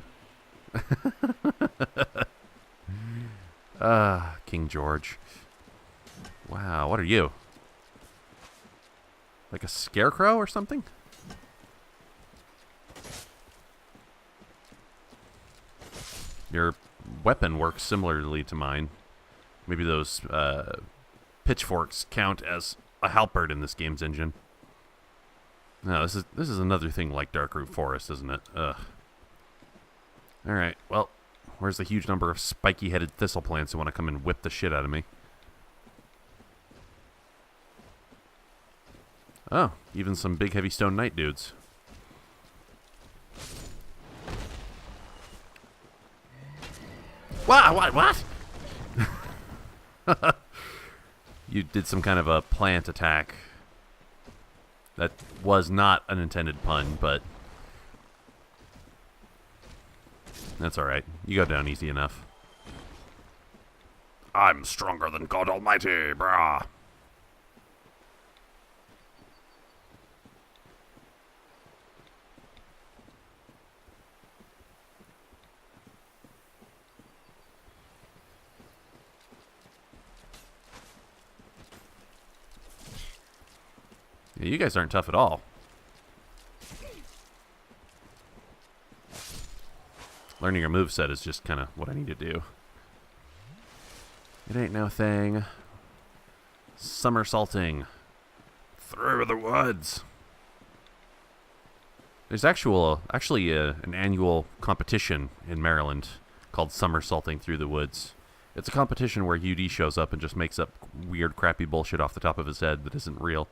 King George. Wow, what are you? Like a scarecrow or something? Your weapon works similarly to mine. Maybe those pitchforks count as a halberd in this game's engine. No, this is another thing like Darkroot Forest, isn't it? Ugh. Alright, well, where's the huge number of spiky-headed thistle plants who want to come and whip the shit out of me? Oh, even some big heavy stone knight dudes. What? You did some kind of a plant attack. That was not an intended pun, but that's alright. You go down easy enough. I'm stronger than God Almighty, brah. Yeah, you guys aren't tough at all. Learning your moveset is just kind of what I need to do. It ain't no thing. Somersaulting. Through the woods. There's actually an annual competition in Maryland called Somersaulting Through the Woods. It's a competition where UD shows up and just makes up weird, crappy bullshit off the top of his head that isn't real.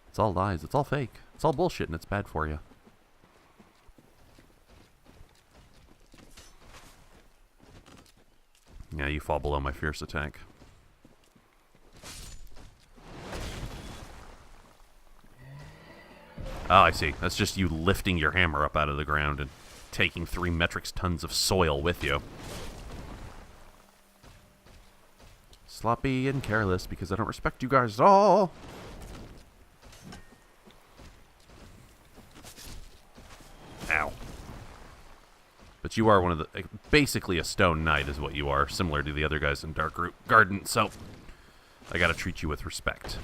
It's all lies. It's all fake. It's all bullshit, and it's bad for you. Yeah, you fall below my fierce attack. Oh, I see. That's just you lifting your hammer up out of the ground and taking 3 metric tons of soil with you. Sloppy and careless because I don't respect you guys at all. Ow. But you are one of the... basically a stone knight is what you are, similar to the other guys in Darkroot Garden, so I gotta treat you with respect.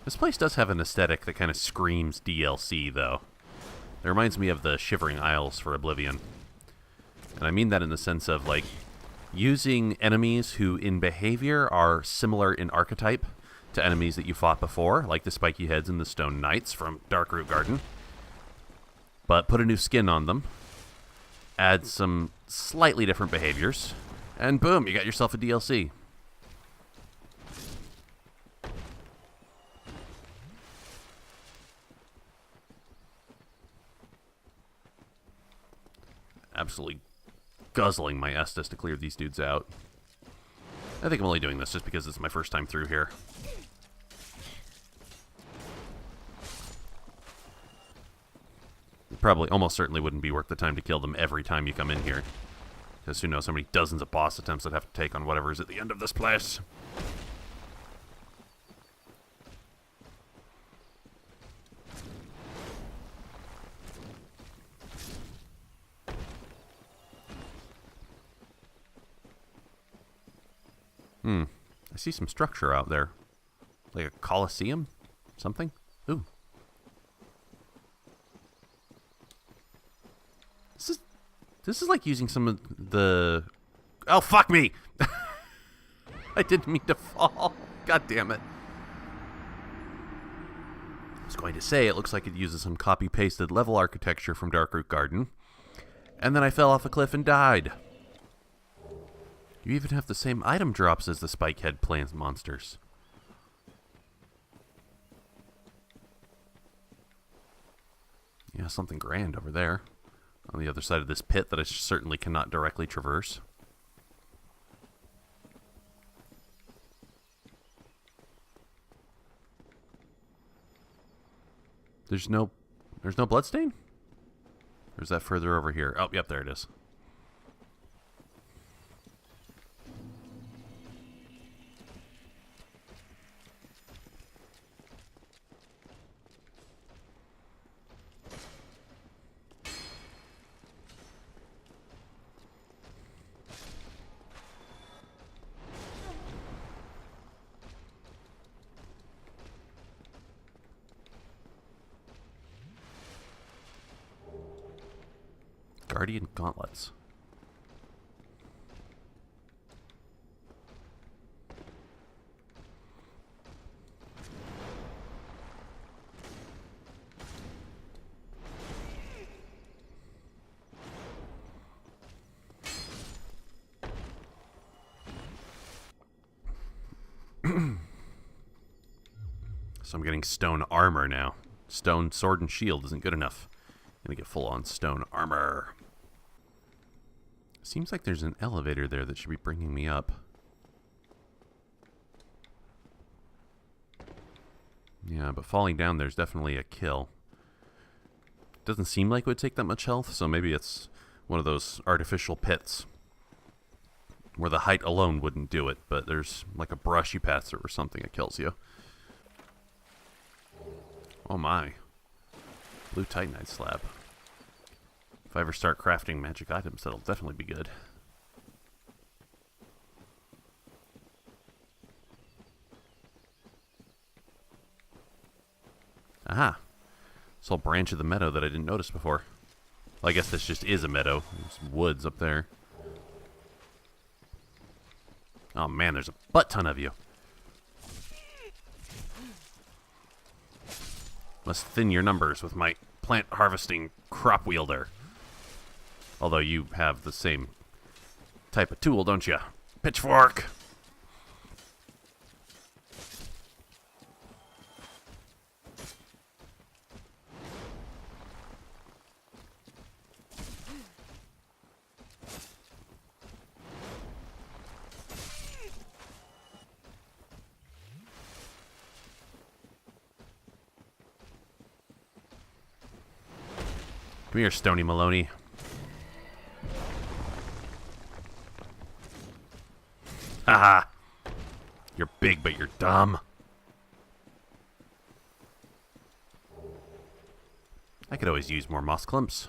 This place does have an aesthetic that kind of screams DLC, though. It reminds me of the Shivering Isles for Oblivion. And I mean that in the sense of, like, using enemies who in behavior are similar in archetype to enemies that you fought before, like the spiky heads and the stone knights from Darkroot Garden. But put a new skin on them, add some slightly different behaviors, and boom, you got yourself a DLC. Absolutely guzzling my Estus to clear these dudes out. I think I'm only doing this just because it's my first time through here. It probably, almost certainly wouldn't be worth the time to kill them every time you come in here. Because who knows how many dozens of boss attempts I'd have to take on whatever is at the end of this place. I see some structure out there. Like a coliseum? Something? Ooh. This is like using some of the... Oh, fuck me! I didn't mean to fall. God damn it. I was going to say, it looks like it uses some copy-pasted level architecture from Darkroot Garden. And then I fell off a cliff and died. You even have the same item drops as the spikehead plant monsters. Yeah, something grand over there. On the other side of this pit that I certainly cannot directly traverse. There's no bloodstain? Or is that further over here? Oh, yep, there it is. Guardian gauntlets. So I'm getting stone armor now. Stone sword and shield isn't good enough. I'm gonna get full on stone armor. Seems like there's an elevator there that should be bringing me up. Yeah, but falling down there's definitely a kill. Doesn't seem like it would take that much health, so maybe it's one of those artificial pits where the height alone wouldn't do it, but there's like a brush you pass through or something that kills you. Oh my. Blue Titanite slab. If I ever start crafting magic items, that'll definitely be good. Aha! This whole branch of the meadow that I didn't notice before. Well, I guess this just is a meadow. There's woods up there. Oh man, there's a butt ton of you. Must thin your numbers with my plant harvesting crop wielder. Although you have the same type of tool, don't you? Pitchfork! Come here, Stony Maloney. Haha. You're big, but you're dumb. I could always use more moss clumps.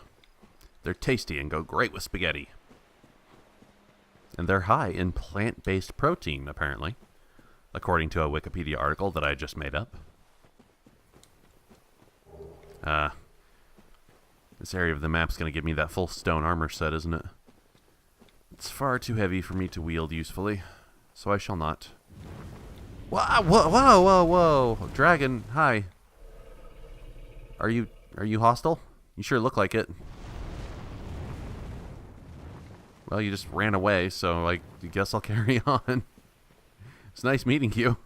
They're tasty and go great with spaghetti. And they're high in plant-based protein, apparently. According to a Wikipedia article that I just made up. This area of the map's going to give me that full stone armor set, isn't it? It's far too heavy for me to wield usefully, so I shall not. Whoa, whoa, whoa, whoa, whoa! Dragon, hi. Are you hostile? You sure look like it. Well, you just ran away, so I guess I'll carry on. It's nice meeting you.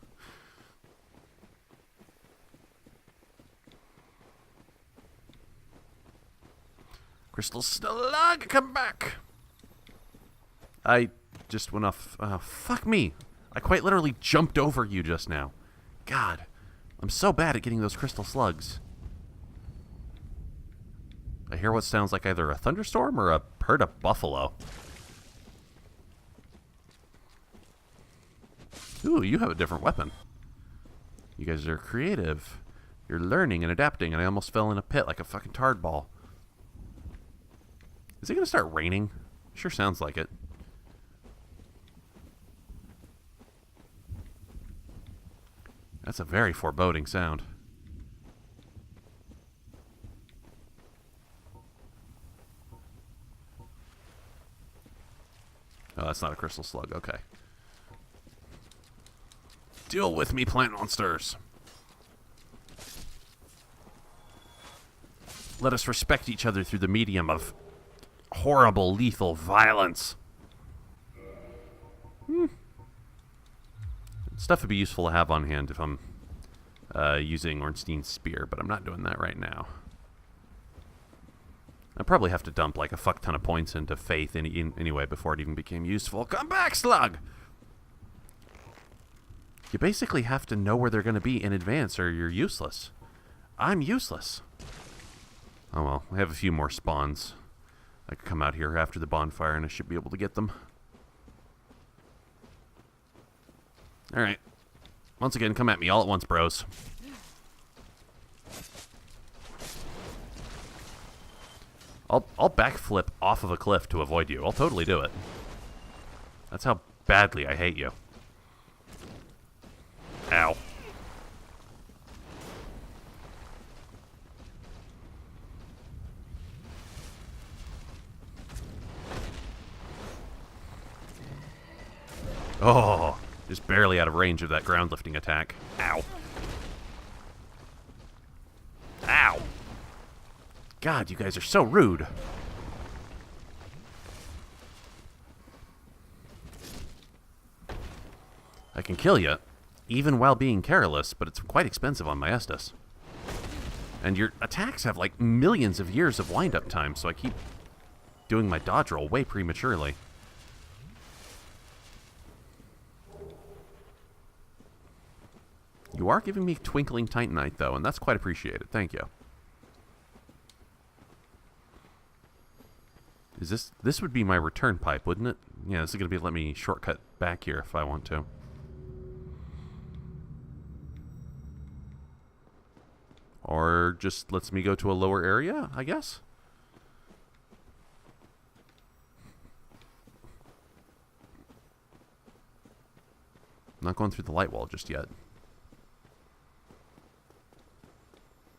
Crystal Slug, come back! I just went off. Fuck me. I quite literally jumped over you just now. God, I'm so bad at getting those crystal slugs. I hear what sounds like either a thunderstorm or a herd of buffalo. Ooh, you have a different weapon. You guys are creative. You're learning and adapting, and I almost fell in a pit like a fucking tard ball. Is it gonna start raining? Sure sounds like it. That's a very foreboding sound. Oh, that's not a crystal slug. Okay. Deal with me, plant monsters. Let us respect each other through the medium of horrible, lethal violence. Stuff would be useful to have on hand if I'm using Ornstein Spear, but I'm not doing that right now. I probably have to dump like a fuck ton of points into Faith anyway before it even became useful. Come back, Slug! You basically have to know where they're going to be in advance or you're useless. I'm useless. Oh well, I have a few more spawns. I could come out here after the bonfire and I should be able to get them. Alright. Once again, come at me all at once, bros. I'll backflip off of a cliff to avoid you. I'll totally do it. That's how badly I hate you. Ow. Oh, just barely out of range of that ground lifting attack. Ow. Ow. God, you guys are so rude. I can kill you, even while being careless, but it's quite expensive on my Estus. And your attacks have like millions of years of wind-up time, so I keep doing my dodge roll way prematurely. You are giving me Twinkling Titanite, though, and that's quite appreciated. Thank you. Is this would be my return pipe, wouldn't it? Yeah, this is going to be let me shortcut back here if I want to. Or just lets me go to a lower area, I guess? I'm not going through the light wall just yet.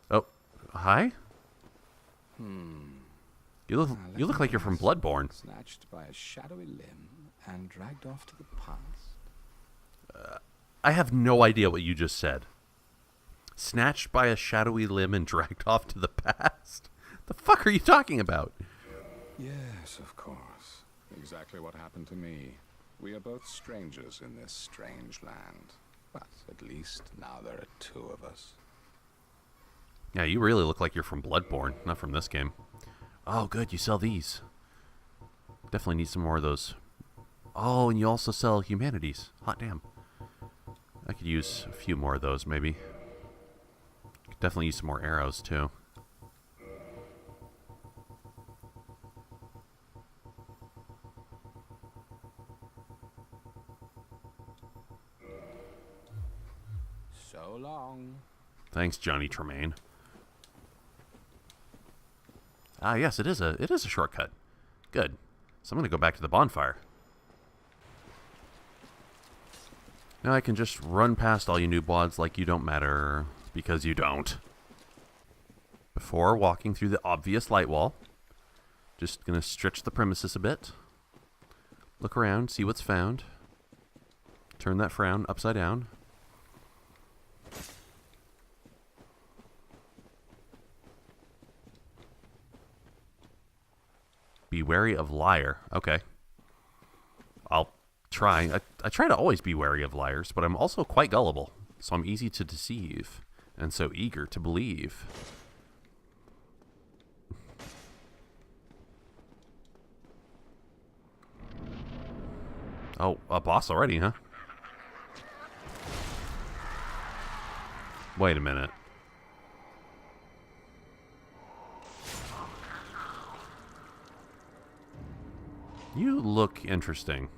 Oh, hi? You look like you're from Bloodborne. Snatched by a shadowy limb and dragged off to the past. I have no idea what you just said. Snatched by a shadowy limb and dragged off to the past? The fuck are you talking about? Yes, of course. Exactly what happened to me. We are both strangers in this strange land. But at least now there are two of us. Yeah, you really look like you're from Bloodborne, not from this game. Oh, good, you sell these. Definitely need some more of those. Oh, and you also sell humanities. Hot damn. I could use a few more of those, maybe. Could definitely use some more arrows, too. So long. Thanks, Johnny Tremain. Ah, yes, it is a shortcut. Good. So I'm going to go back to the bonfire. Now I can just run past all you noobwads like you don't matter, because you don't. Before walking through the obvious light wall, just going to stretch the premises a bit. Look around, see what's found. Turn that frown upside down. Be wary of liar. Okay. I'll try. I try to always be wary of liars, but I'm also quite gullible. So I'm easy to deceive, and so eager to believe. Oh, a boss already, huh? Wait a minute. You look interesting.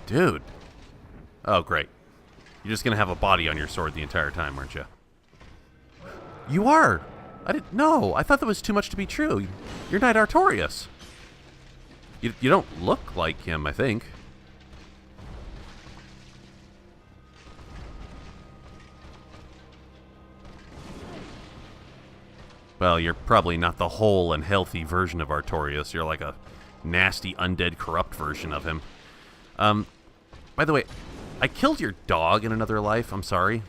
Dude. Oh, great. You're just going to have a body on your sword the entire time, aren't you? You are! I didn't know. I thought that was too much to be true. You're Knight Artorias. You don't look like him, I think. Well, you're probably not the whole and healthy version of Artorias. You're like a nasty, undead, corrupt version of him. By the way, I killed your dog in another life. I'm sorry.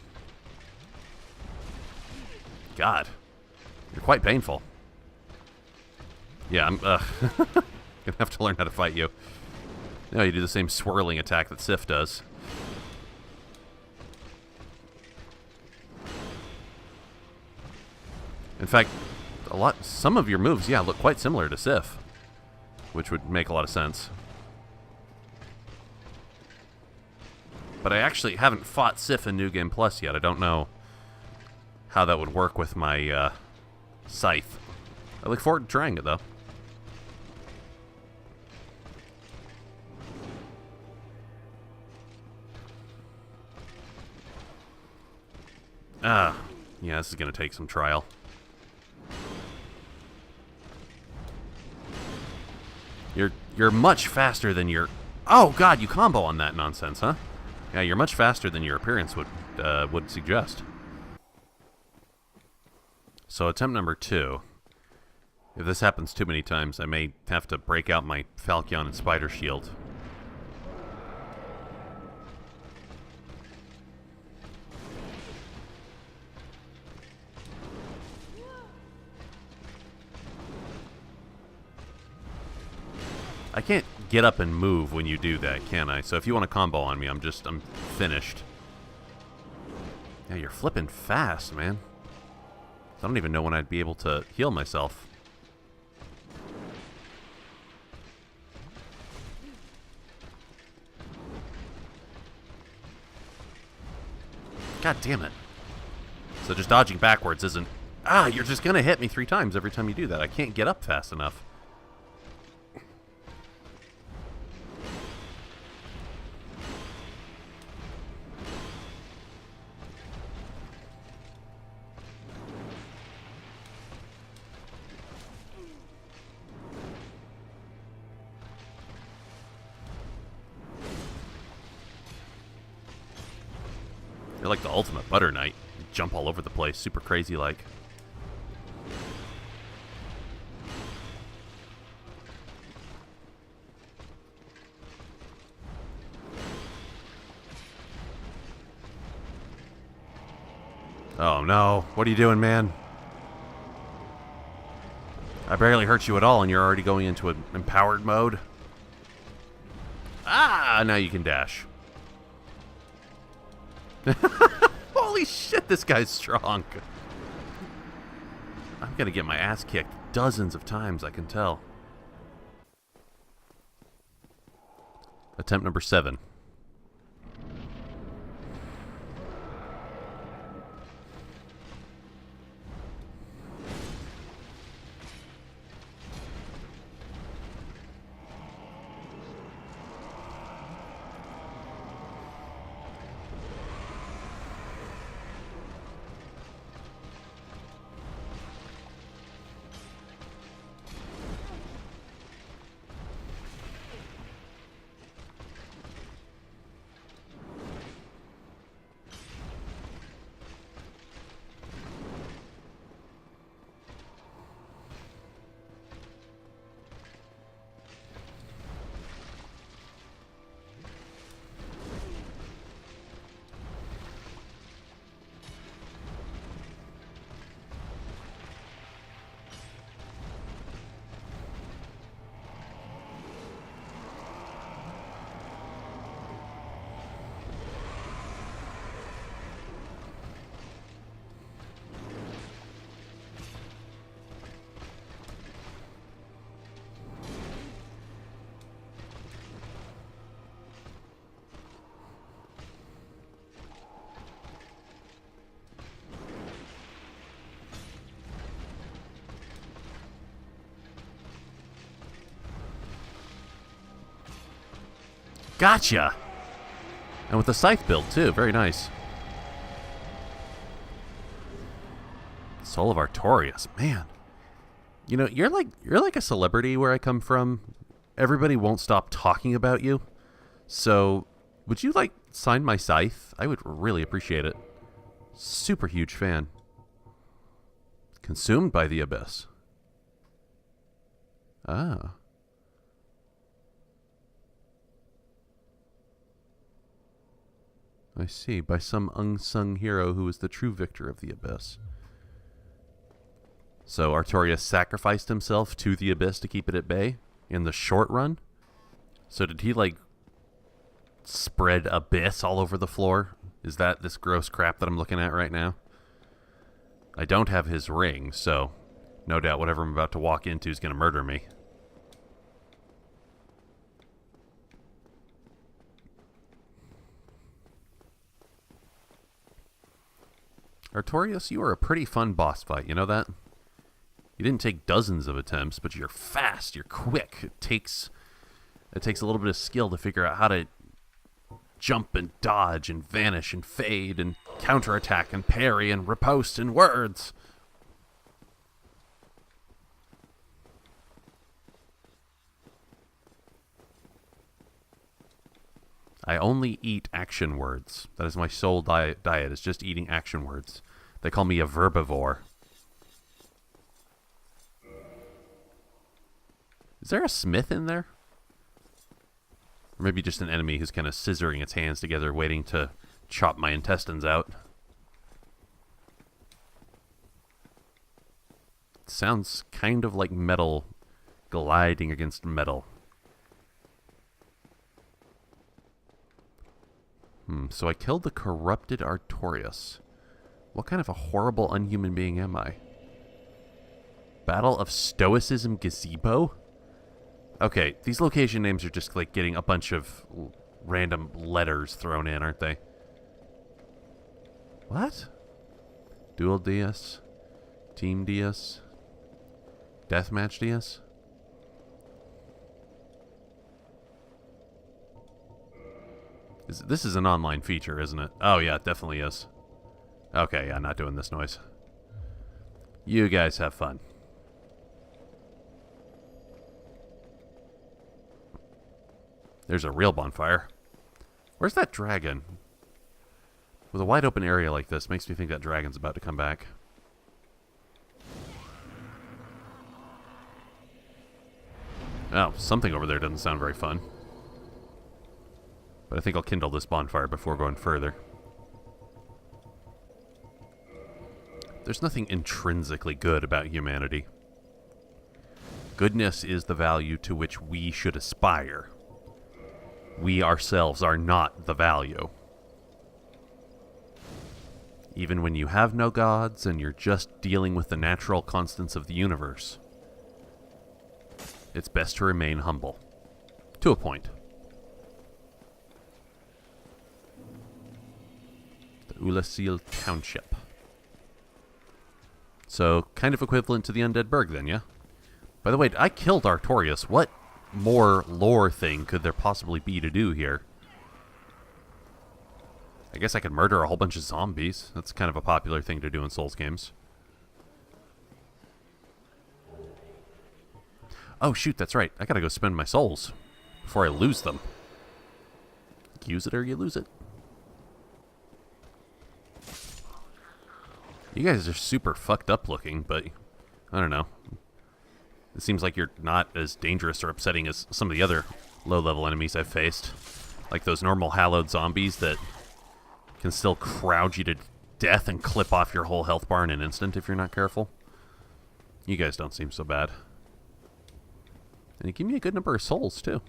God. You're quite painful. Yeah, I'm gonna have to learn how to fight you. No, you do the same swirling attack that Sif does. In fact, some of your moves, yeah, look quite similar to Sif, which would make a lot of sense. But I actually haven't fought Sif in New Game Plus yet. I don't know how that would work with my scythe. I look forward to trying it, though. Yeah, this is going to take some trial. You're much faster than your... Oh, God, you combo on that nonsense, huh? Yeah, you're much faster than your appearance would suggest. So, attempt number 2. If this happens too many times, I may have to break out my Falchion and Spider Shield. I can't get up and move when you do that, can I? So if you want to combo on me, I'm finished. Yeah, you're flipping fast, man. I don't even know when I'd be able to heal myself. God damn it. So just dodging backwards isn't... Ah, you're just going to hit me 3 times every time you do that. I can't get up fast enough. You're like the ultimate butter knight. You jump all over the place, super crazy like. Oh no, what are you doing, man? I barely hurt you at all and you're already going into an empowered mode. Ah, now you can dash. Holy shit, this guy's strong. I'm gonna get my ass kicked dozens of times, I can tell. Attempt number 7. Gotcha! And with the scythe build, too. Very nice. Soul of Artorias. Man. You know, you're like a celebrity where I come from. Everybody won't stop talking about you. So, would you, like, sign my scythe? I would really appreciate it. Super huge fan. Consumed by the Abyss. Ah. I see. By some unsung hero who is the true victor of the Abyss. So Artorias sacrificed himself to the Abyss to keep it at bay in the short run? So did he, like, spread Abyss all over the floor? Is that this gross crap that I'm looking at right now? I don't have his ring, so no doubt whatever I'm about to walk into is going to murder me. Artorias, you are a pretty fun boss fight, you know that? You didn't take dozens of attempts, but you're fast, you're quick. It takes a little bit of skill to figure out how to jump and dodge and vanish and fade and counterattack and parry and riposte in words. I only eat action words. That is my sole diet, is just eating action words. They call me a verbivore. Is there a smith in there? Or maybe just an enemy who's kind of scissoring its hands together, waiting to chop my intestines out. It sounds kind of like metal gliding against metal. So I killed the corrupted Artorias. What kind of a horrible, unhuman being am I? Battle of Stoicism Gazebo? Okay, these location names are just like getting a bunch of random letters thrown in, aren't they? What? Dual DS? Team DS? Deathmatch DS? This is an online feature, isn't it? Oh, yeah, it definitely is. Okay, yeah, not doing this noise. You guys have fun. There's a real bonfire. Where's that dragon? With a wide open area like this, makes me think that dragon's about to come back. Oh, something over there doesn't sound very fun. But I think I'll kindle this bonfire before going further. There's nothing intrinsically good about humanity. Goodness is the value to which we should aspire. We ourselves are not the value. Even when you have no gods and you're just dealing with the natural constants of the universe, it's best to remain humble. To a point. Ulasil Township. So, kind of equivalent to the Undead Burg then, yeah? By the way, I killed Artorias. What more lore thing could there possibly be to do here? I guess I could murder a whole bunch of zombies. That's kind of a popular thing to do in Souls games. Oh shoot, that's right. I gotta go spend my souls before I lose them. Use it or you lose it. You guys are super fucked up looking, but I don't know. It seems like you're not as dangerous or upsetting as some of the other low-level enemies I've faced. Like those normal hallowed zombies that can still crowd you to death and clip off your whole health bar in an instant if you're not careful. You guys don't seem so bad. And you give me a good number of souls, too.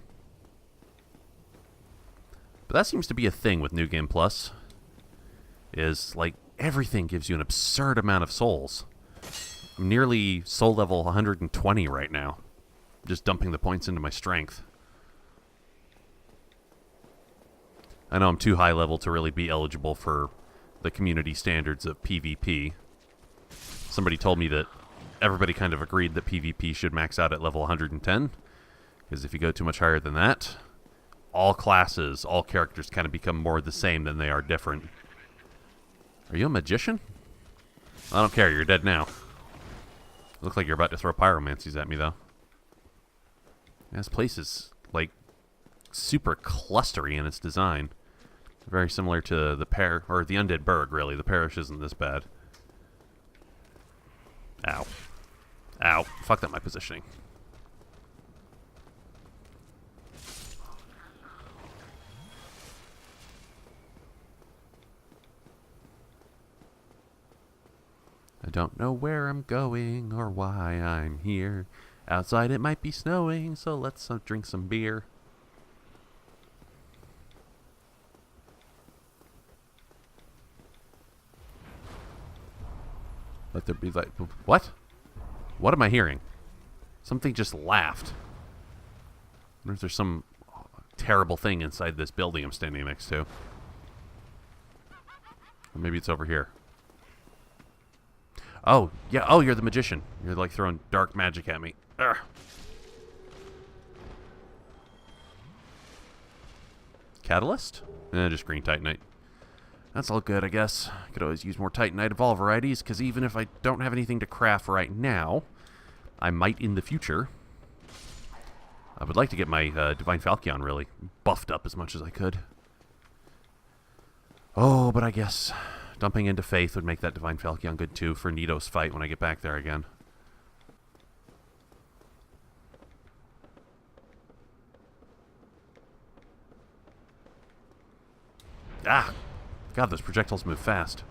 But that seems to be a thing with New Game Plus. Is, like, everything gives you an absurd amount of souls. I'm nearly soul level 120 right now. Just dumping the points into my strength. I know I'm too high level to really be eligible for the community standards of PvP. Somebody told me that everybody kind of agreed that PvP should max out at level 110. Because if you go too much higher than that, all classes, all characters kind of become more the same than they are different. Are you a magician? I don't care, you're dead now. Look like you're about to throw pyromancies at me, though. This place is, like, super clustery in its design. Very similar to the the Undead Burg, really. The parish isn't this bad. Ow. Ow. Fucked up my positioning. I don't know where I'm going or why I'm here. Outside it might be snowing, so let's drink some beer. Let there be light. What? What am I hearing? Something just laughed. I wonder if there's some terrible thing inside this building I'm standing next to. Or maybe it's over here. Oh, yeah. Oh, you're the magician. You're like throwing dark magic at me. Urgh. Catalyst? Just green Titanite. That's all good, I guess. Could always use more Titanite of all varieties, because even if I don't have anything to craft right now, I might in the future. I would like to get my Divine Falchion really buffed up as much as I could. Oh, but I guess dumping into Faith would make that Divine Falchion good too for Nito's fight when I get back there again. Ah! God, those projectiles move fast.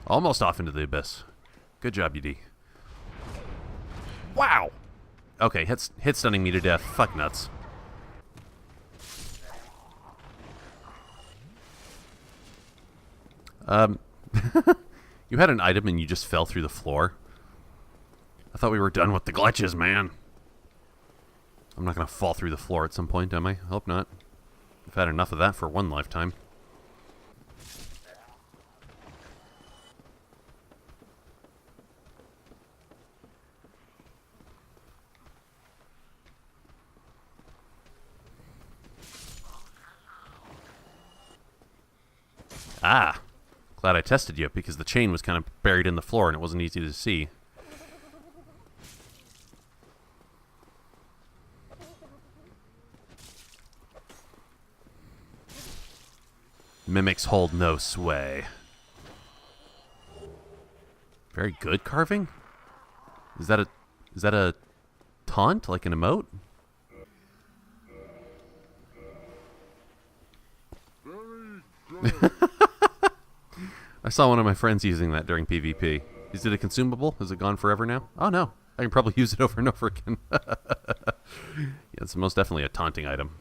Almost off into the abyss. Good job, UD. Wow! Okay, hit stunning me to death. Fuck nuts. You had an item and you just fell through the floor. I thought we were done with the glitches, man. I'm not gonna fall through the floor at some point, am I? Hope not. I've had enough of that for one lifetime. Ah! Glad I tested you, because the chain was kind of buried in the floor and it wasn't easy to see. Mimics hold no sway. Very good carving? Is that a taunt, like an emote? I saw one of my friends using that during PvP. Is it a consumable? Is it gone forever now? Oh no, I can probably use it over and over again. Yeah, it's most definitely a taunting item.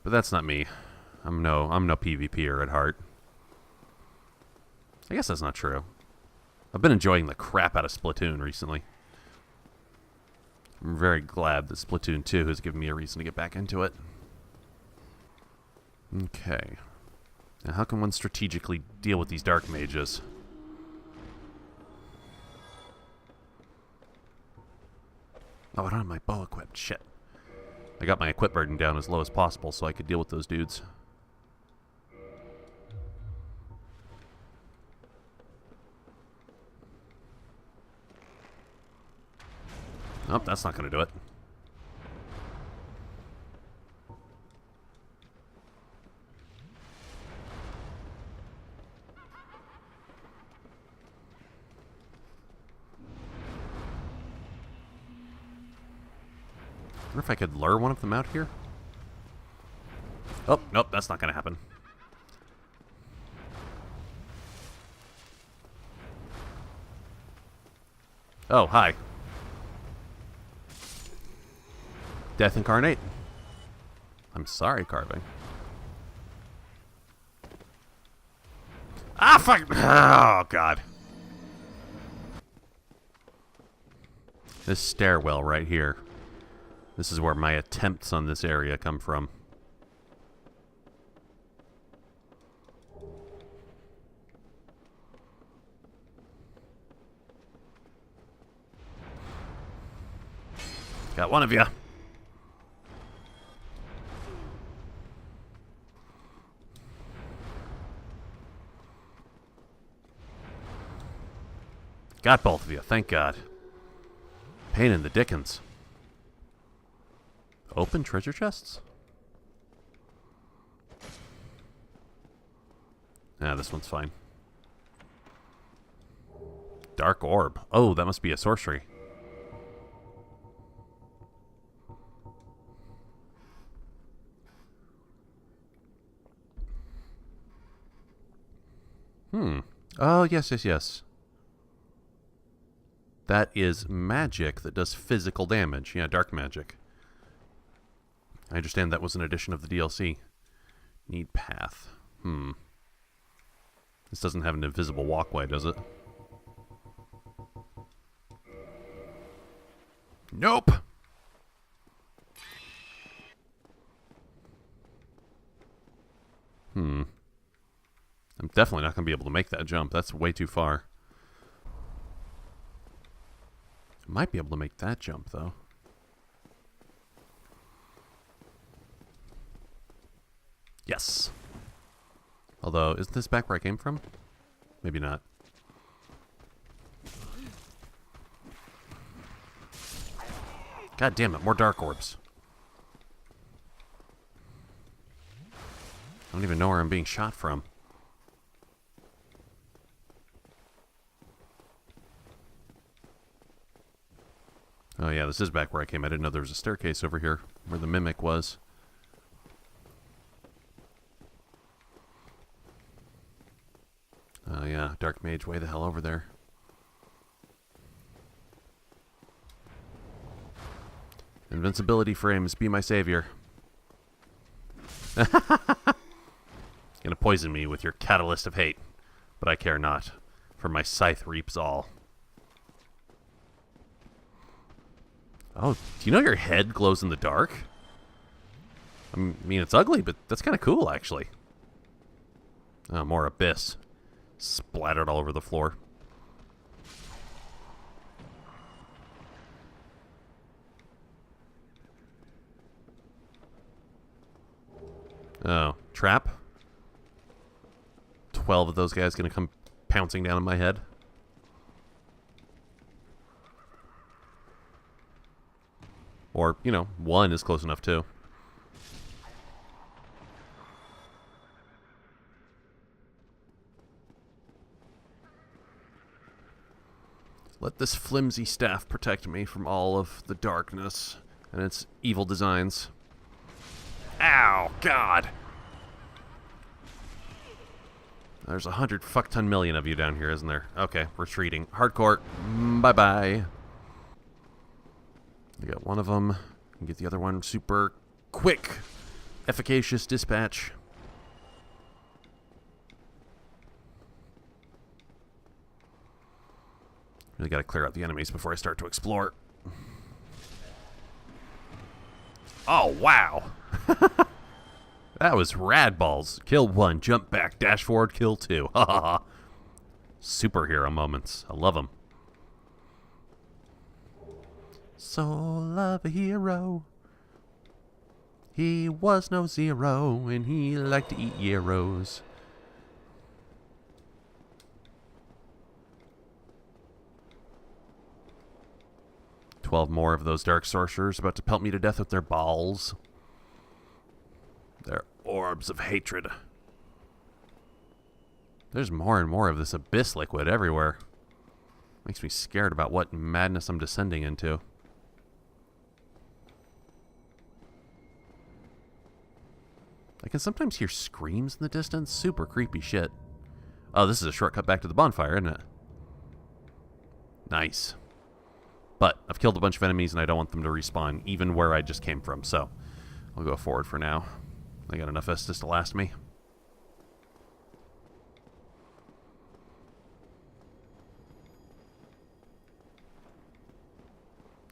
But that's not me. I'm no PvPer at heart. I guess that's not true. I've been enjoying the crap out of Splatoon recently. I'm very glad that Splatoon 2 has given me a reason to get back into it. Okay. Now how can one strategically deal with these dark mages? Oh, I don't have my bow equipped. Shit. I got my equip burden down as low as possible so I could deal with those dudes. Nope, that's not going to do it. I wonder if I could lure one of them out here. Oh, nope, that's not going to happen. Oh, hi. Death incarnate. I'm sorry, carving. Ah, fuck! Oh, God. This stairwell right here. This is where my attempts on this area come from. Got one of you. Got both of you, thank God. Pain in the dickens. Open treasure chests? Ah, this one's fine. Dark orb. Oh, that must be a sorcery. Oh, yes. That is magic that does physical damage. Yeah, dark magic. I understand that was an addition of the DLC. Need path. This doesn't have an invisible walkway, does it? Nope! I'm definitely not going to be able to make that jump. That's way too far. I might be able to make that jump, though. Yes! Although, isn't this back where I came from? Maybe not. God damn it, more dark orbs. I don't even know where I'm being shot from. Oh yeah, this is back where I came. I didn't know there was a staircase over here where the mimic was. Oh yeah, Dark Mage way the hell over there. Invincibility frames, be my savior. Gonna poison me with your catalyst of hate, but I care not, for my scythe reaps all. Oh, do you know your head glows in the dark? I mean, it's ugly, but that's kind of cool, actually. Oh, more abyss. Splattered all over the floor. Oh, trap? 12 of those guys gonna come pouncing down on my head? Or, you know, one is close enough too. Let this flimsy staff protect me from all of the darkness and its evil designs. Ow, God! There's 100 fuck-ton million of you down here, isn't there? Okay, retreating. Hardcore. Bye-bye. I got one of them. And get the other one super quick. Efficacious dispatch. Really gotta clear out the enemies before I start to explore. Oh, wow! That was rad balls. Kill one, jump back, dash forward, kill two. Ha ha ha. Superhero moments. I love them. Soul of a hero. He was no zero, and he liked to eat gyros. "12 more of those dark sorcerers about to pelt me to death with their balls. Their orbs of hatred. There's more and more of this abyss liquid everywhere. Makes me scared about what madness I'm descending into. I can sometimes hear screams in the distance. Super creepy shit. Oh, this is a shortcut back to the bonfire, isn't it? Nice. But I've killed a bunch of enemies and I don't want them to respawn, even where I just came from, so I'll go forward for now. I got enough Estus to last me.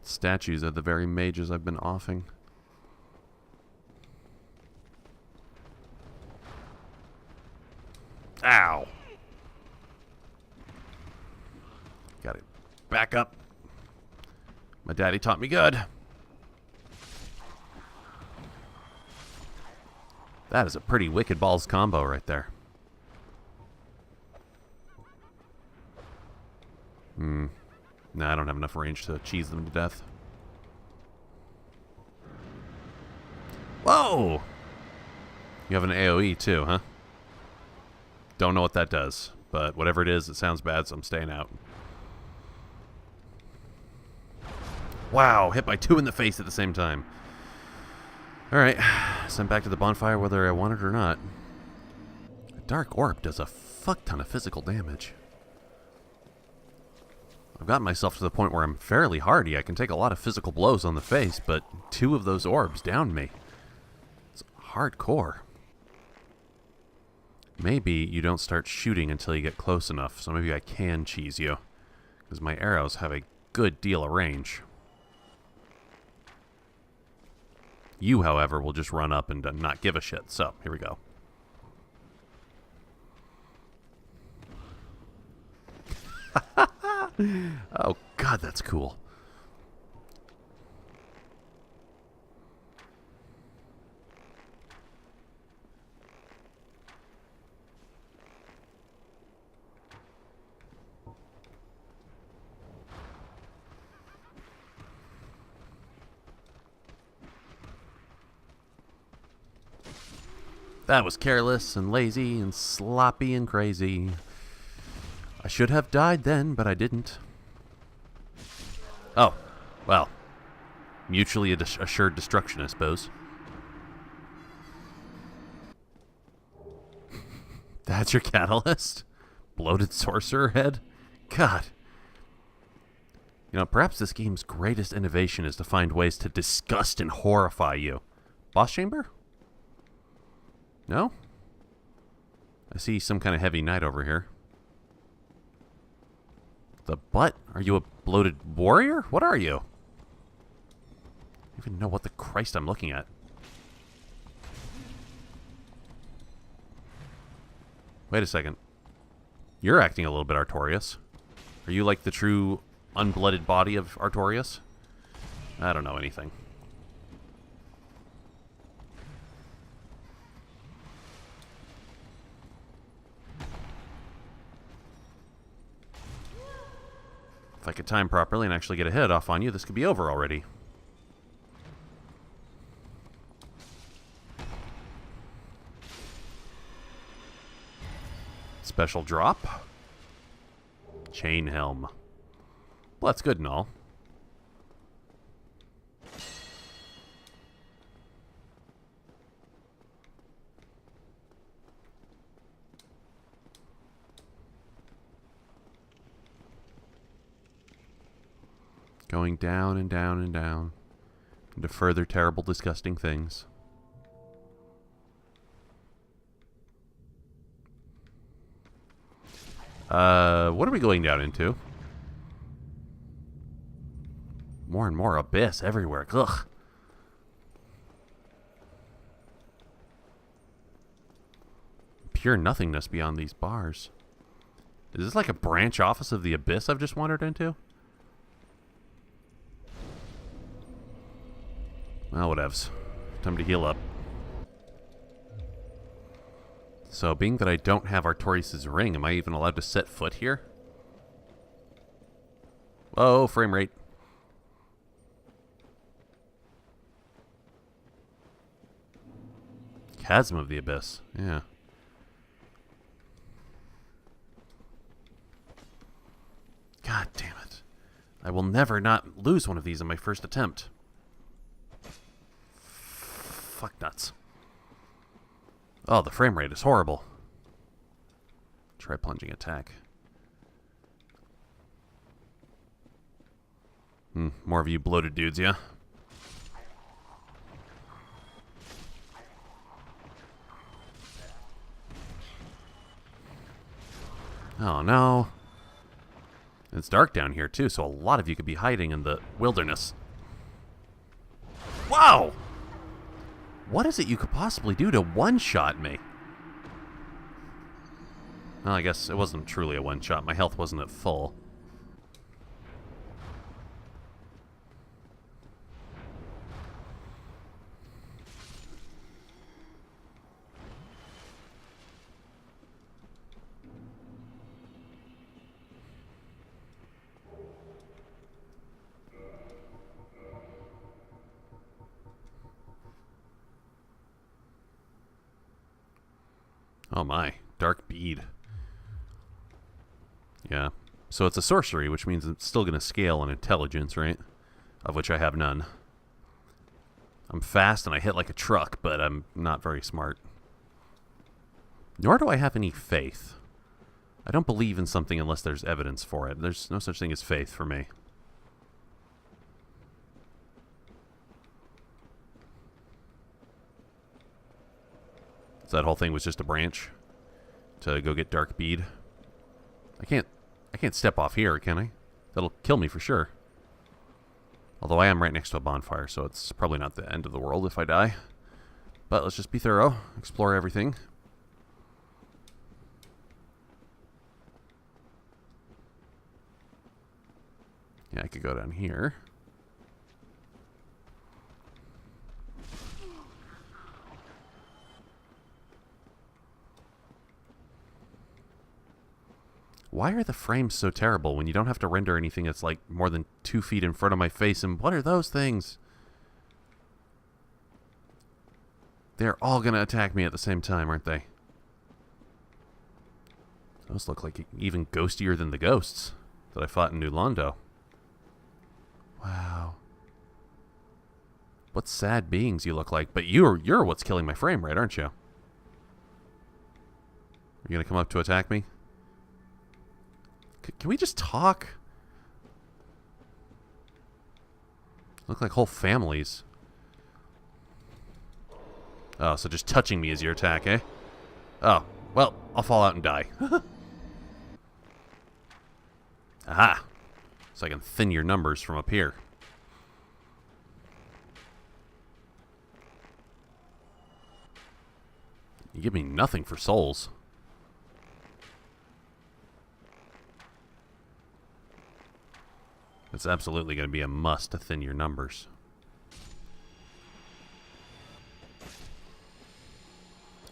Statues are the very mages I've been offing. Ow! Got it. Back up. My daddy taught me good. That is a pretty wicked balls combo right there. Nah, I don't have enough range to cheese them to death. Whoa! You have an AoE too, huh? Don't know what that does, but whatever it is, it sounds bad, so I'm staying out. Wow, hit by two in the face at the same time. Alright, sent back to the bonfire whether I want it or not. A dark orb does a fuck ton of physical damage. I've gotten myself to the point where I'm fairly hardy. I can take a lot of physical blows on the face, but two of those orbs down me. It's hardcore. Maybe you don't start shooting until you get close enough, so maybe I can cheese you. Because my arrows have a good deal of range. You, however, will just run up and not give a shit. So, here we go. Oh, God, that's cool. That was careless and lazy and sloppy and crazy. I should have died then, but I didn't. Oh, well. Mutually assured destruction, I suppose. That's your catalyst? Bloated sorcerer head? God. You know, perhaps this game's greatest innovation is to find ways to disgust and horrify you. Boss chamber? No? I see some kind of heavy knight over here. The butt? Are you a bloated warrior? What are you? I don't even know what the Christ I'm looking at. Wait a second. You're acting a little bit Artorias. Are you like the true unblooded body of Artorias? I don't know anything. If I could time properly and actually get a hit off on you, this could be over already. Special drop. Chain helm. Well, that's good and all. Going down and down and down into further terrible, disgusting things. What are we going down into? More and more abyss everywhere. Ugh. Pure nothingness beyond these bars. Is this like a branch office of the abyss I've just wandered into? Well, whatevs. Time to heal up. So, being that I don't have Artorias' ring, am I even allowed to set foot here? Whoa, frame rate. Chasm of the Abyss. Yeah. God damn it. I will never not lose one of these in my first attempt. Fuck nuts. Oh, the frame rate is horrible. Try plunging attack. More of you bloated dudes, yeah? Oh no. It's dark down here too, so a lot of you could be hiding in the wilderness. Wow! What is it you could possibly do to one-shot me? Well, I guess it wasn't truly a one-shot. My health wasn't at full. Oh my, dark bead. Yeah, so it's a sorcery, which means it's still going to scale in intelligence, right? Of which I have none. I'm fast and I hit like a truck, but I'm not very smart. Nor do I have any faith. I don't believe in something unless there's evidence for it. There's no such thing as faith for me. So that whole thing was just a branch? to go get dark bead. I can't step off here, can I? That'll kill me for sure. Although I am right next to a bonfire, so it's probably not the end of the world if I die. But let's just be thorough, explore everything. Yeah, I could go down here. Why are the frames so terrible when you don't have to render anything that's like more than 2 feet in front of my face? And what are those things? They're all going to attack me at the same time, aren't they? Those look like even ghostier than the ghosts that I fought in New Londo. Wow. What sad beings you look like. But you're what's killing my frame rate, aren't you? Are you going to come up to attack me? Can we just talk? Look like whole families. Oh, so just touching me is your attack, eh? Oh, well, I'll fall out and die. Aha! So I can thin your numbers from up here. You give me nothing for souls. It's absolutely going to be a must to thin your numbers.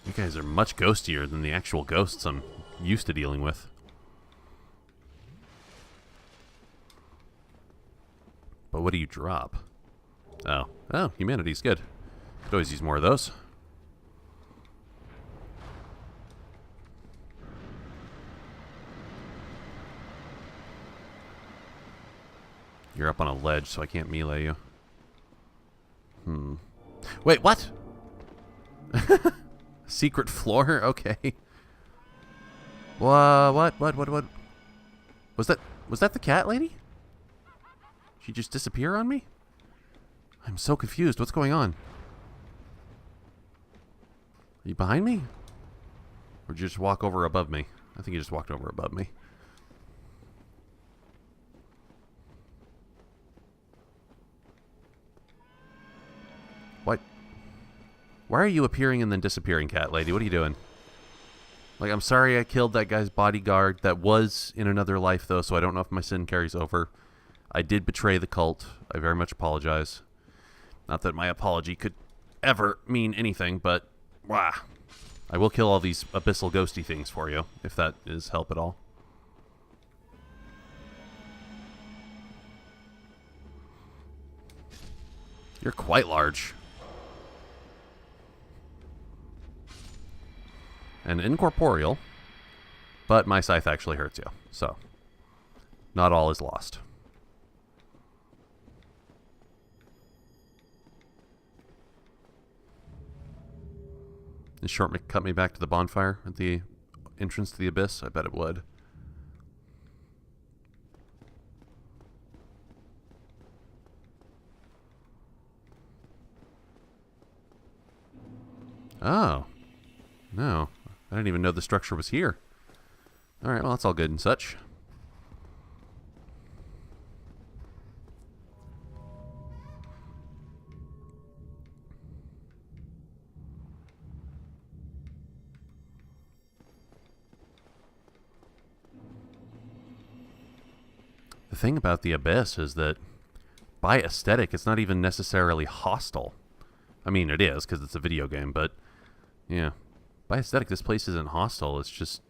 You guys are much ghostier than the actual ghosts I'm used to dealing with. But what do you drop? Oh, humanity's good. Could always use more of those. You're up on a ledge, so I can't melee you. Wait, what? Secret floor? Okay. What? Was that the cat lady? She just disappear on me? I'm so confused. What's going on? Are you behind me? Or did you just walk over above me? I think you just walked over above me. What? Why are you appearing and then disappearing, cat lady? What are you doing? Like, I'm sorry I killed that guy's bodyguard. That was in another life, though, so I don't know if my sin carries over. I did betray the cult. I very much apologize. Not that my apology could ever mean anything, but, wow. I will kill all these abyssal ghosty things for you, if that is help at all. You're quite large. And incorporeal, but my scythe actually hurts you, so not all is lost. Is short cut me back to the bonfire at the entrance to the abyss? I bet it would. Oh. No. I didn't even know the structure was here. Alright, well, that's all good and such. The thing about the Abyss is that by aesthetic, it's not even necessarily hostile. I mean, it is, because it's a video game, but yeah. By aesthetic, this place isn't hostile. It's just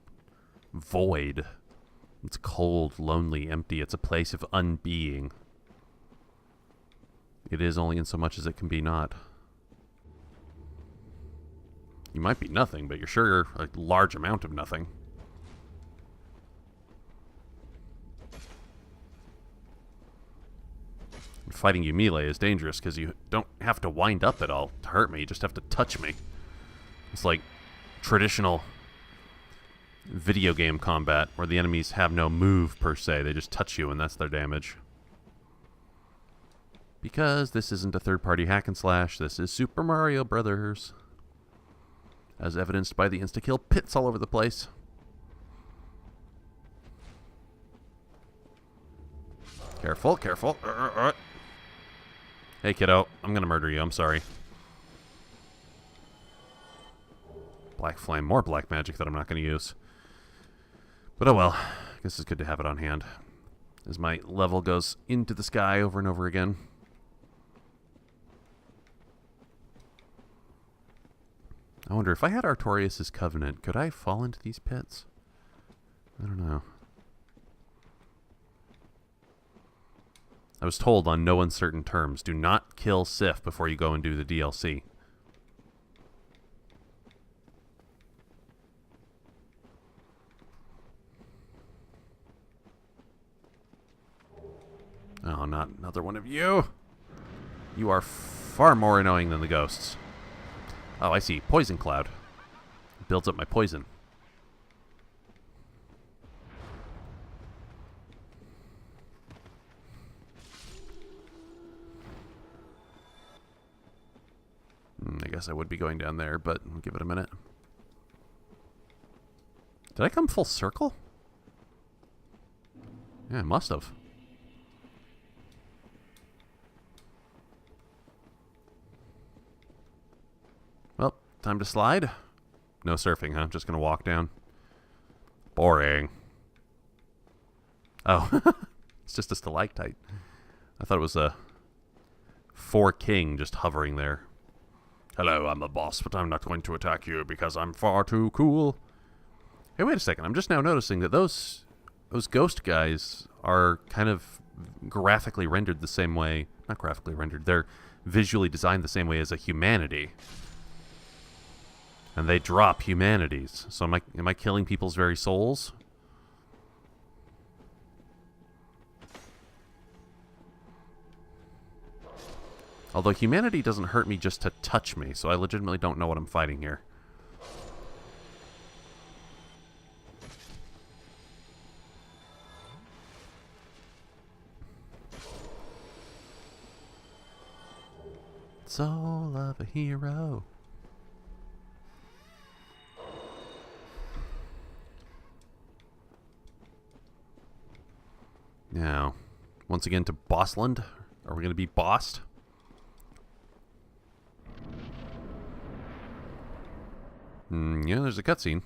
void. It's cold, lonely, empty. It's a place of unbeing. It is only in so much as it can be not. You might be nothing, but you're sure a large amount of nothing. Fighting you melee is dangerous because you don't have to wind up at all to hurt me. You just have to touch me. It's like traditional video game combat where the enemies have no move per se. They just touch you and that's their damage. Because this isn't a third-party hack and slash. This is Super Mario Brothers. As evidenced by the insta-kill pits all over the place. Careful, careful. Hey, kiddo. I'm gonna murder you. I'm sorry. Black flame. More black magic that I'm not gonna use. But oh well. I guess it's good to have it on hand. As my level goes into the sky over and over again. I wonder, if I had Artorias' Covenant, could I fall into these pits? I don't know. I was told on no uncertain terms, do not kill Sif before you go and do the DLC. Oh, not another one of you. You are far more annoying than the ghosts. Oh, I see. Poison cloud. Builds up my poison. I guess I would be going down there, but we'll give it a minute. Did I come full circle? Yeah, I must have. Well, time to slide. No surfing, huh? Just gonna walk down. Boring. Oh, it's just a stalactite. I thought it was a 4-king just hovering there. Hello, I'm the boss, but I'm not going to attack you because I'm far too cool. Hey, wait a second. I'm just now noticing that those ghost guys are kind of graphically rendered the same way. Not graphically rendered. They're visually designed the same way as a humanity. And they drop humanities. So am I killing people's very souls? Although humanity doesn't hurt me just to touch me, so I legitimately don't know what I'm fighting here. Soul of a hero. Now, once again to Bossland. Are we going to be bossed? Yeah, there's a cutscene.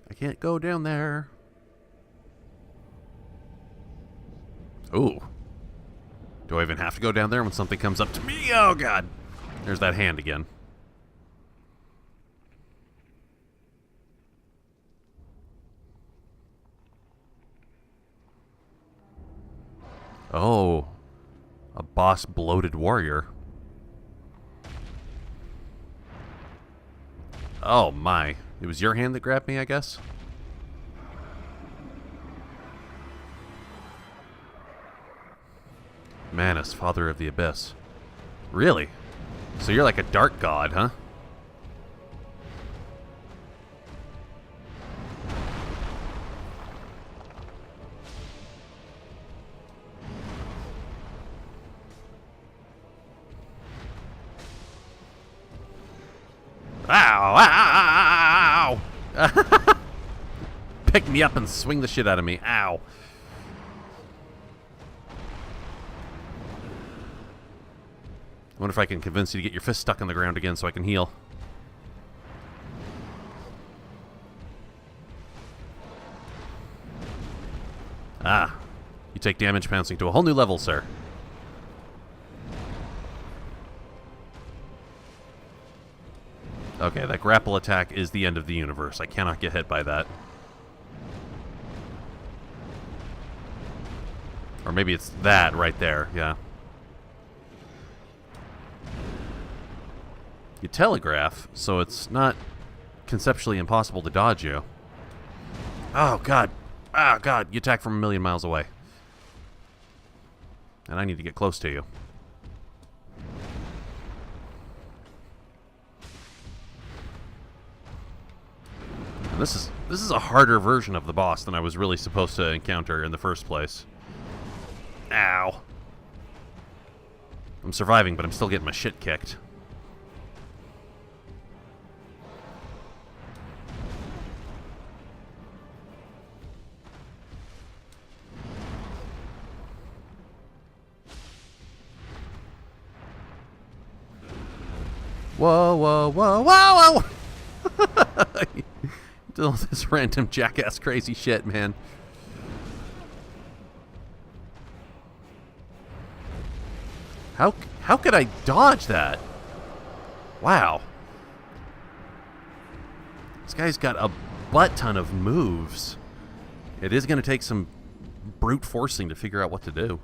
I can't go down there. Ooh. Do I even have to go down there when something comes up to me? Oh, God. There's that hand again. Oh. A boss bloated warrior. Oh, my. It was your hand that grabbed me, I guess? Manus, father of the abyss. Really? So you're like a dark god, huh? Ow! Ow! Pick me up and swing the shit out of me. Ow. I wonder if I can convince you to get your fist stuck in the ground again so I can heal. Ah. You take damage pouncing to a whole new level, sir. Okay, that grapple attack is the end of the universe. I cannot get hit by that. Or maybe it's that right there, yeah. You telegraph, so it's not conceptually impossible to dodge you. Oh, God. Ah, God. You attack from a million miles away. And I need to get close to you. And this is a harder version of the boss than I was really supposed to encounter in the first place. Ow. I'm surviving, but I'm still getting my shit kicked. Whoa, whoa, whoa, whoa, whoa! All this random jackass crazy shit, man. How could I dodge that? Wow. This guy's got a butt ton of moves. It is going to take some brute forcing to figure out what to do.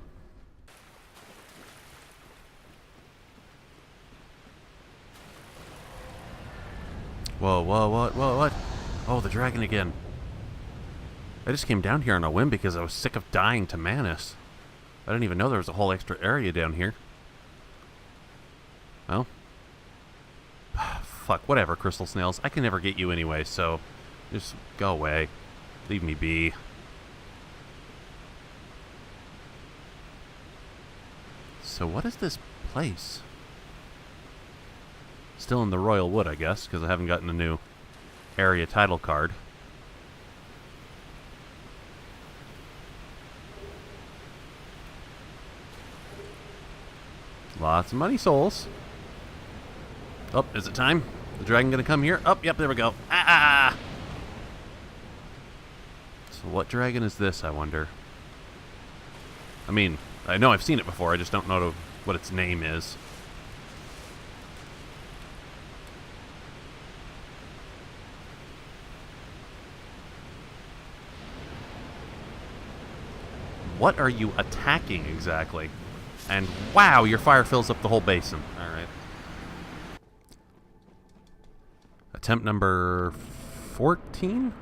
Whoa, whoa, what? Oh, the dragon again. I just came down here on a whim because I was sick of dying to Manus. I didn't even know there was a whole extra area down here. Well. Fuck, whatever, crystal snails. I can never get you anyway, so just go away. Leave me be. So what is this place? Still in the Royal Wood, I guess, because I haven't gotten a new area title card. Lots of money souls. Oh, is it time? The dragon gonna come here? Oh, yep, there we go. Ah! So what dragon is this, I wonder? I mean, I know I've seen it before, I just don't know what its name is. What are you attacking exactly? And wow, your fire fills up the whole basin. Alright. Attempt number 14?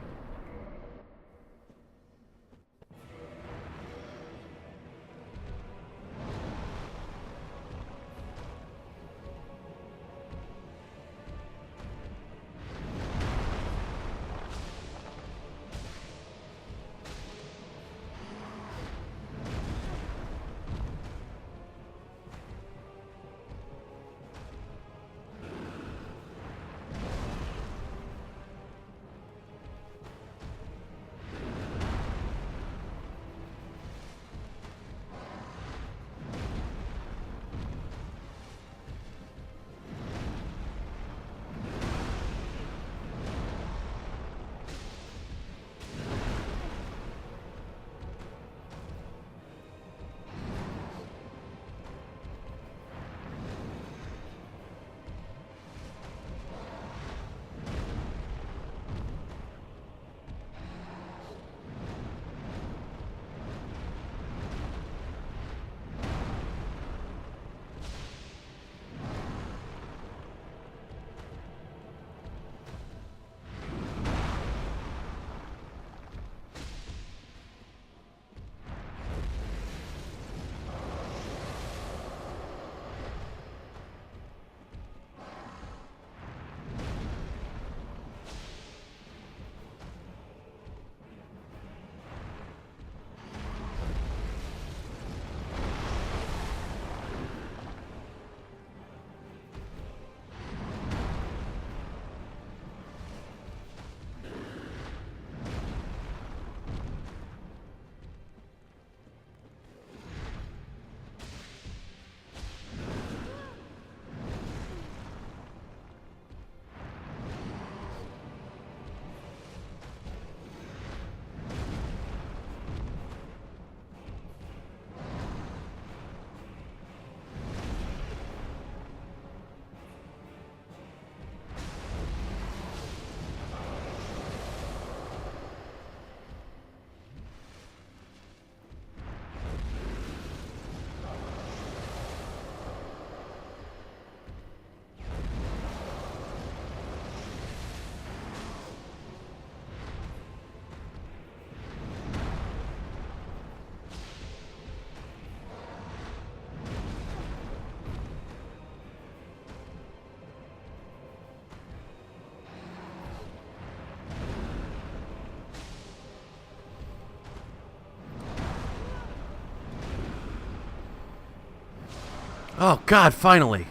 Oh, God, finally!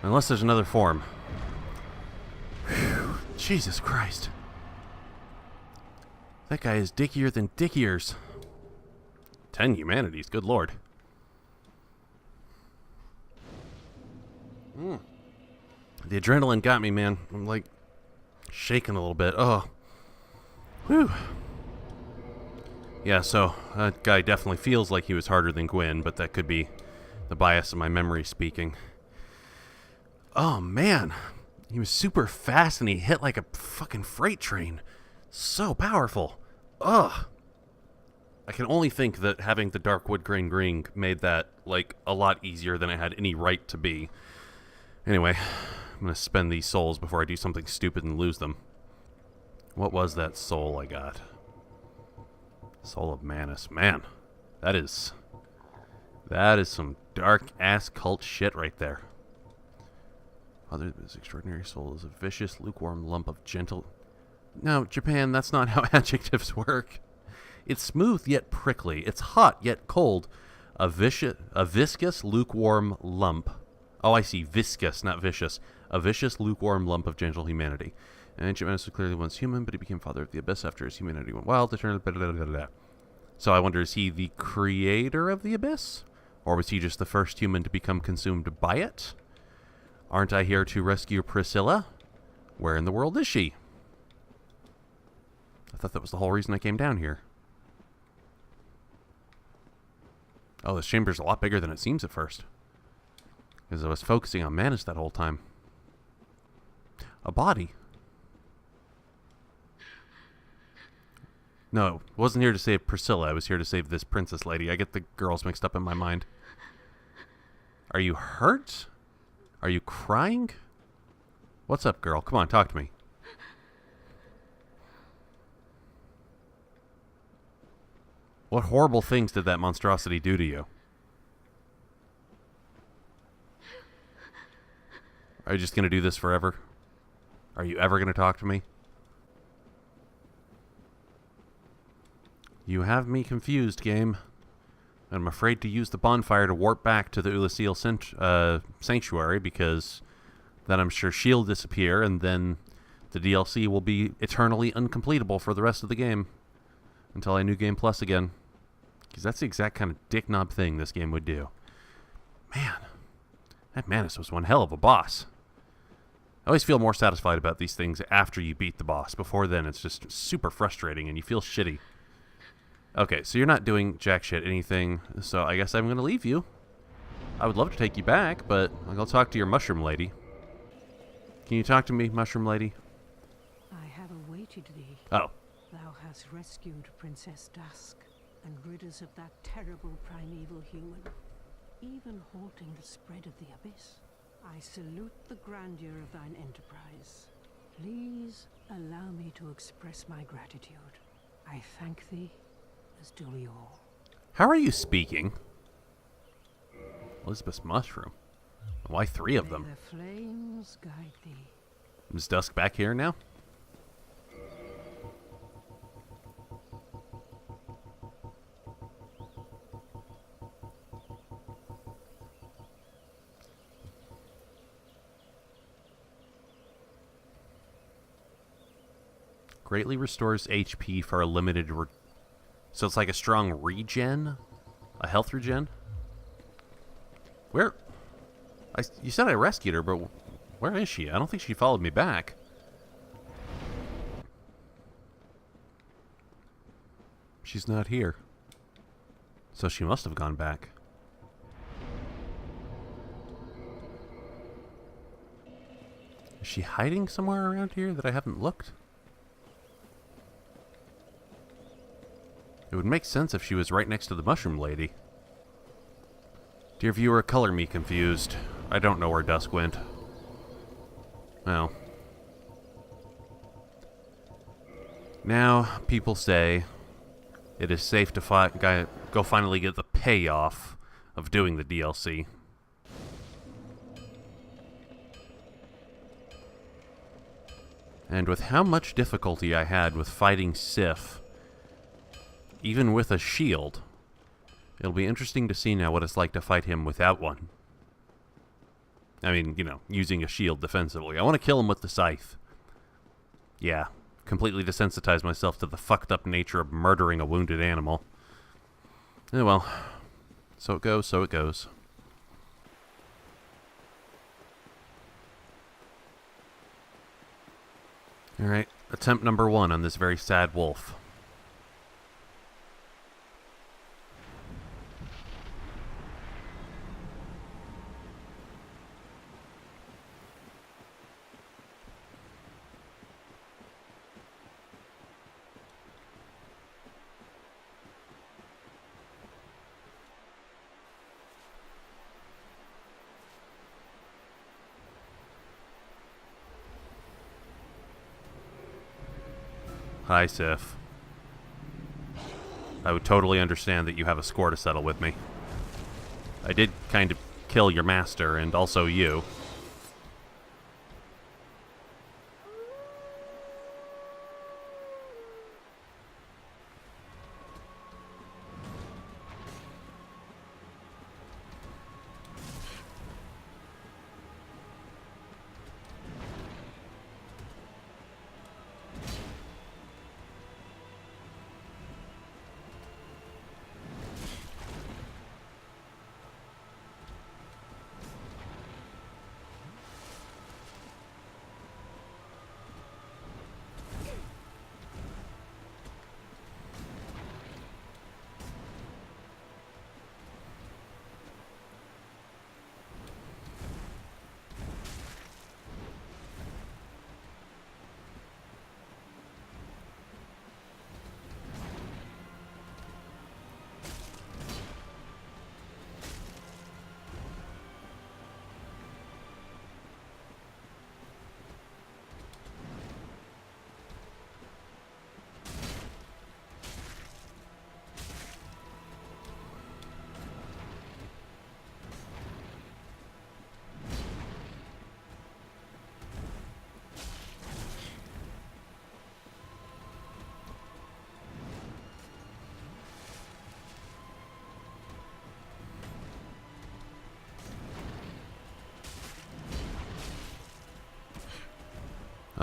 Unless there's another form. Whew, Jesus Christ. That guy is dickier than dick ears. 10 humanities, good lord. The adrenaline got me, man. I'm like shaking a little bit. Oh. Whew. Yeah, so that guy definitely feels like he was harder than Gwyn, but that could be the bias of my memory speaking. Oh, man. He was super fast and he hit like a fucking freight train. So powerful. Ugh. I can only think that having the Darkwood Grain Ring made that, like, a lot easier than it had any right to be. Anyway, I'm going to spend these souls before I do something stupid and lose them. What was that soul I got? Soul of Manus. Man, that is some dark-ass cult shit right there. Father, this extraordinary soul is a vicious, lukewarm lump of gentle... No, Japan, that's not how adjectives work. It's smooth yet prickly. It's hot yet cold. A viscous, lukewarm lump. Oh, I see. Viscous, not vicious. A vicious, lukewarm lump of gentle humanity. And ancient Manus was clearly once human, but he became father of the abyss after his humanity went wild. So I wonder, is he the creator of the abyss? Or was he just the first human to become consumed by it? Aren't I here to rescue Priscilla? Where in the world is she? I thought that was the whole reason I came down here. Oh, this chamber's a lot bigger than it seems at first. Because I was focusing on Manus that whole time. A body. No, I wasn't here to save Priscilla. I was here to save this princess lady. I get the girls mixed up in my mind. Are you hurt? Are you crying? What's up, girl? Come on, talk to me. What horrible things did that monstrosity do to you? Are you just going to do this forever? Are you ever going to talk to me? You have me confused, game. I'm afraid to use the bonfire to warp back to the Ulasil sanctuary, because then I'm sure she'll disappear, and then the DLC will be eternally uncompletable for the rest of the game. Until I New Game Plus again. Because that's the exact kind of dick knob thing this game would do. Man, that Manus was one hell of a boss. I always feel more satisfied about these things after you beat the boss. Before then, it's just super frustrating and you feel shitty. Okay, so you're not doing jack shit anything, so I guess I'm going to leave you. I would love to take you back, but I'll talk to your mushroom lady. Can you talk to me, mushroom lady? I have awaited thee. Oh. Thou hast rescued Princess Dusk and rid us of that terrible primeval human, even halting the spread of the abyss. I salute the grandeur of thine enterprise. Please allow me to express my gratitude. I thank thee, as do we all. How are you speaking? Elizabeth's mushroom. Why 3 of them? May the flames guide thee. Is Dusk back here now? Greatly restores HP for a limited... So it's like a strong regen? A health regen? Where... You said I rescued her, but where is she? I don't think she followed me back. She's not here. So she must have gone back. Is she hiding somewhere around here that I haven't looked? It would make sense if she was right next to the mushroom lady. Dear viewer, color me confused. I don't know where Dusk went. Well. Now, people say it is safe to go finally get the payoff of doing the DLC. And with how much difficulty I had with fighting Sif, even with a shield, it'll be interesting to see now what it's like to fight him without one. I mean, you know, using a shield defensively. I want to kill him with the scythe. Yeah, completely desensitize myself to the fucked up nature of murdering a wounded animal. Eh, well, so it goes, so it goes. Alright, attempt number 1 on this very sad wolf. Hi, Sif. I would totally understand that you have a score to settle with me. I did kind of kill your master, and also you.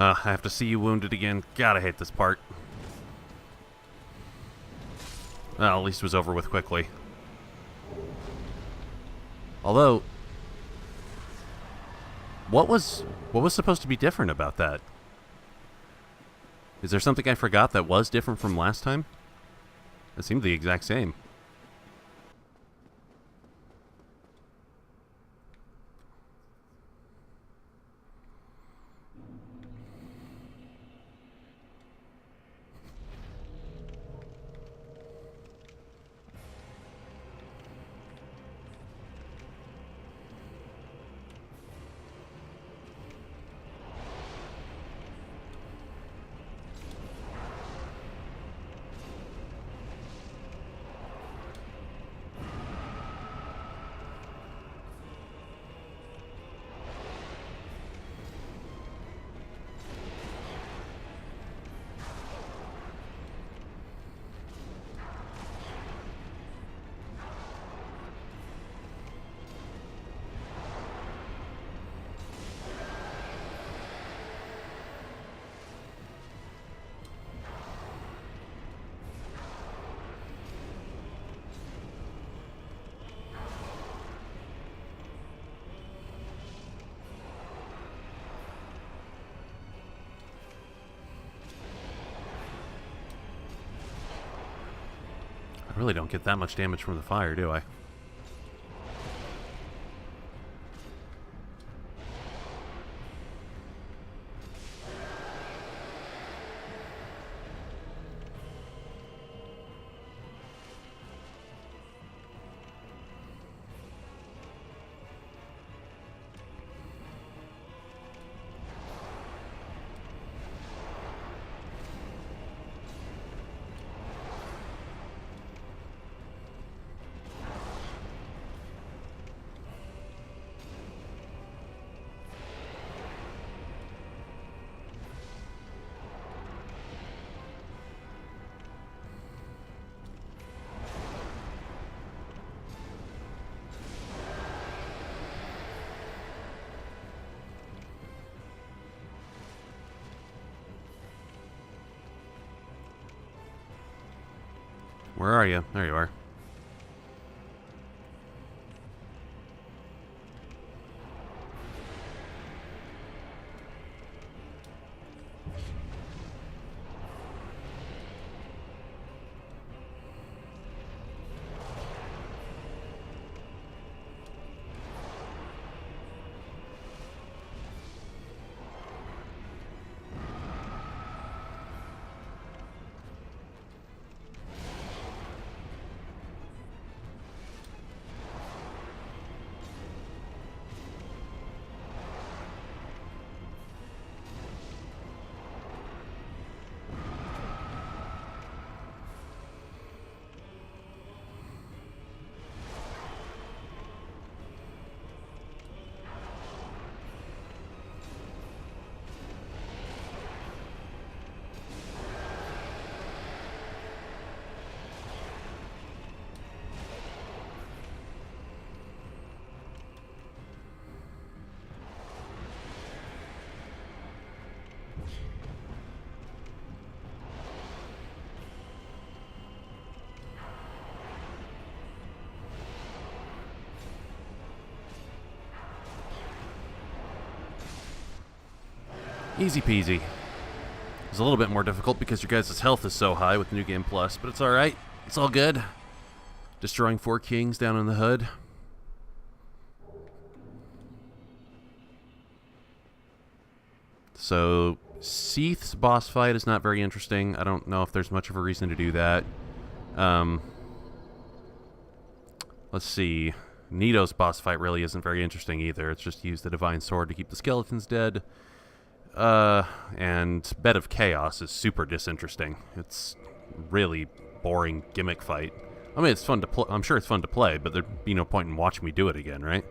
I have to see you wounded again. God, I hate this part. Well, at least it was over with quickly. Although, what was supposed to be different about that? Is there something I forgot that was different from last time? It seemed the exact same. I really don't get that much damage from the fire, do I? Where are you? There you are. Easy peasy. It's a little bit more difficult because your guys' health is so high with New Game Plus, but it's alright. It's all good. Destroying 4 kings down in the hood. So, Seath's boss fight is not very interesting. I don't know if there's much of a reason to do that. Let's see. Nito's boss fight really isn't very interesting either. It's just use the Divine Sword to keep the skeletons dead. And Bed of Chaos is super disinteresting. It's really boring gimmick fight. I mean, it's fun to I'm sure it's fun to play, but there'd be no point in watching me do it again, right?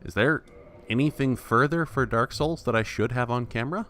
Is there anything further for Dark Souls that I should have on camera?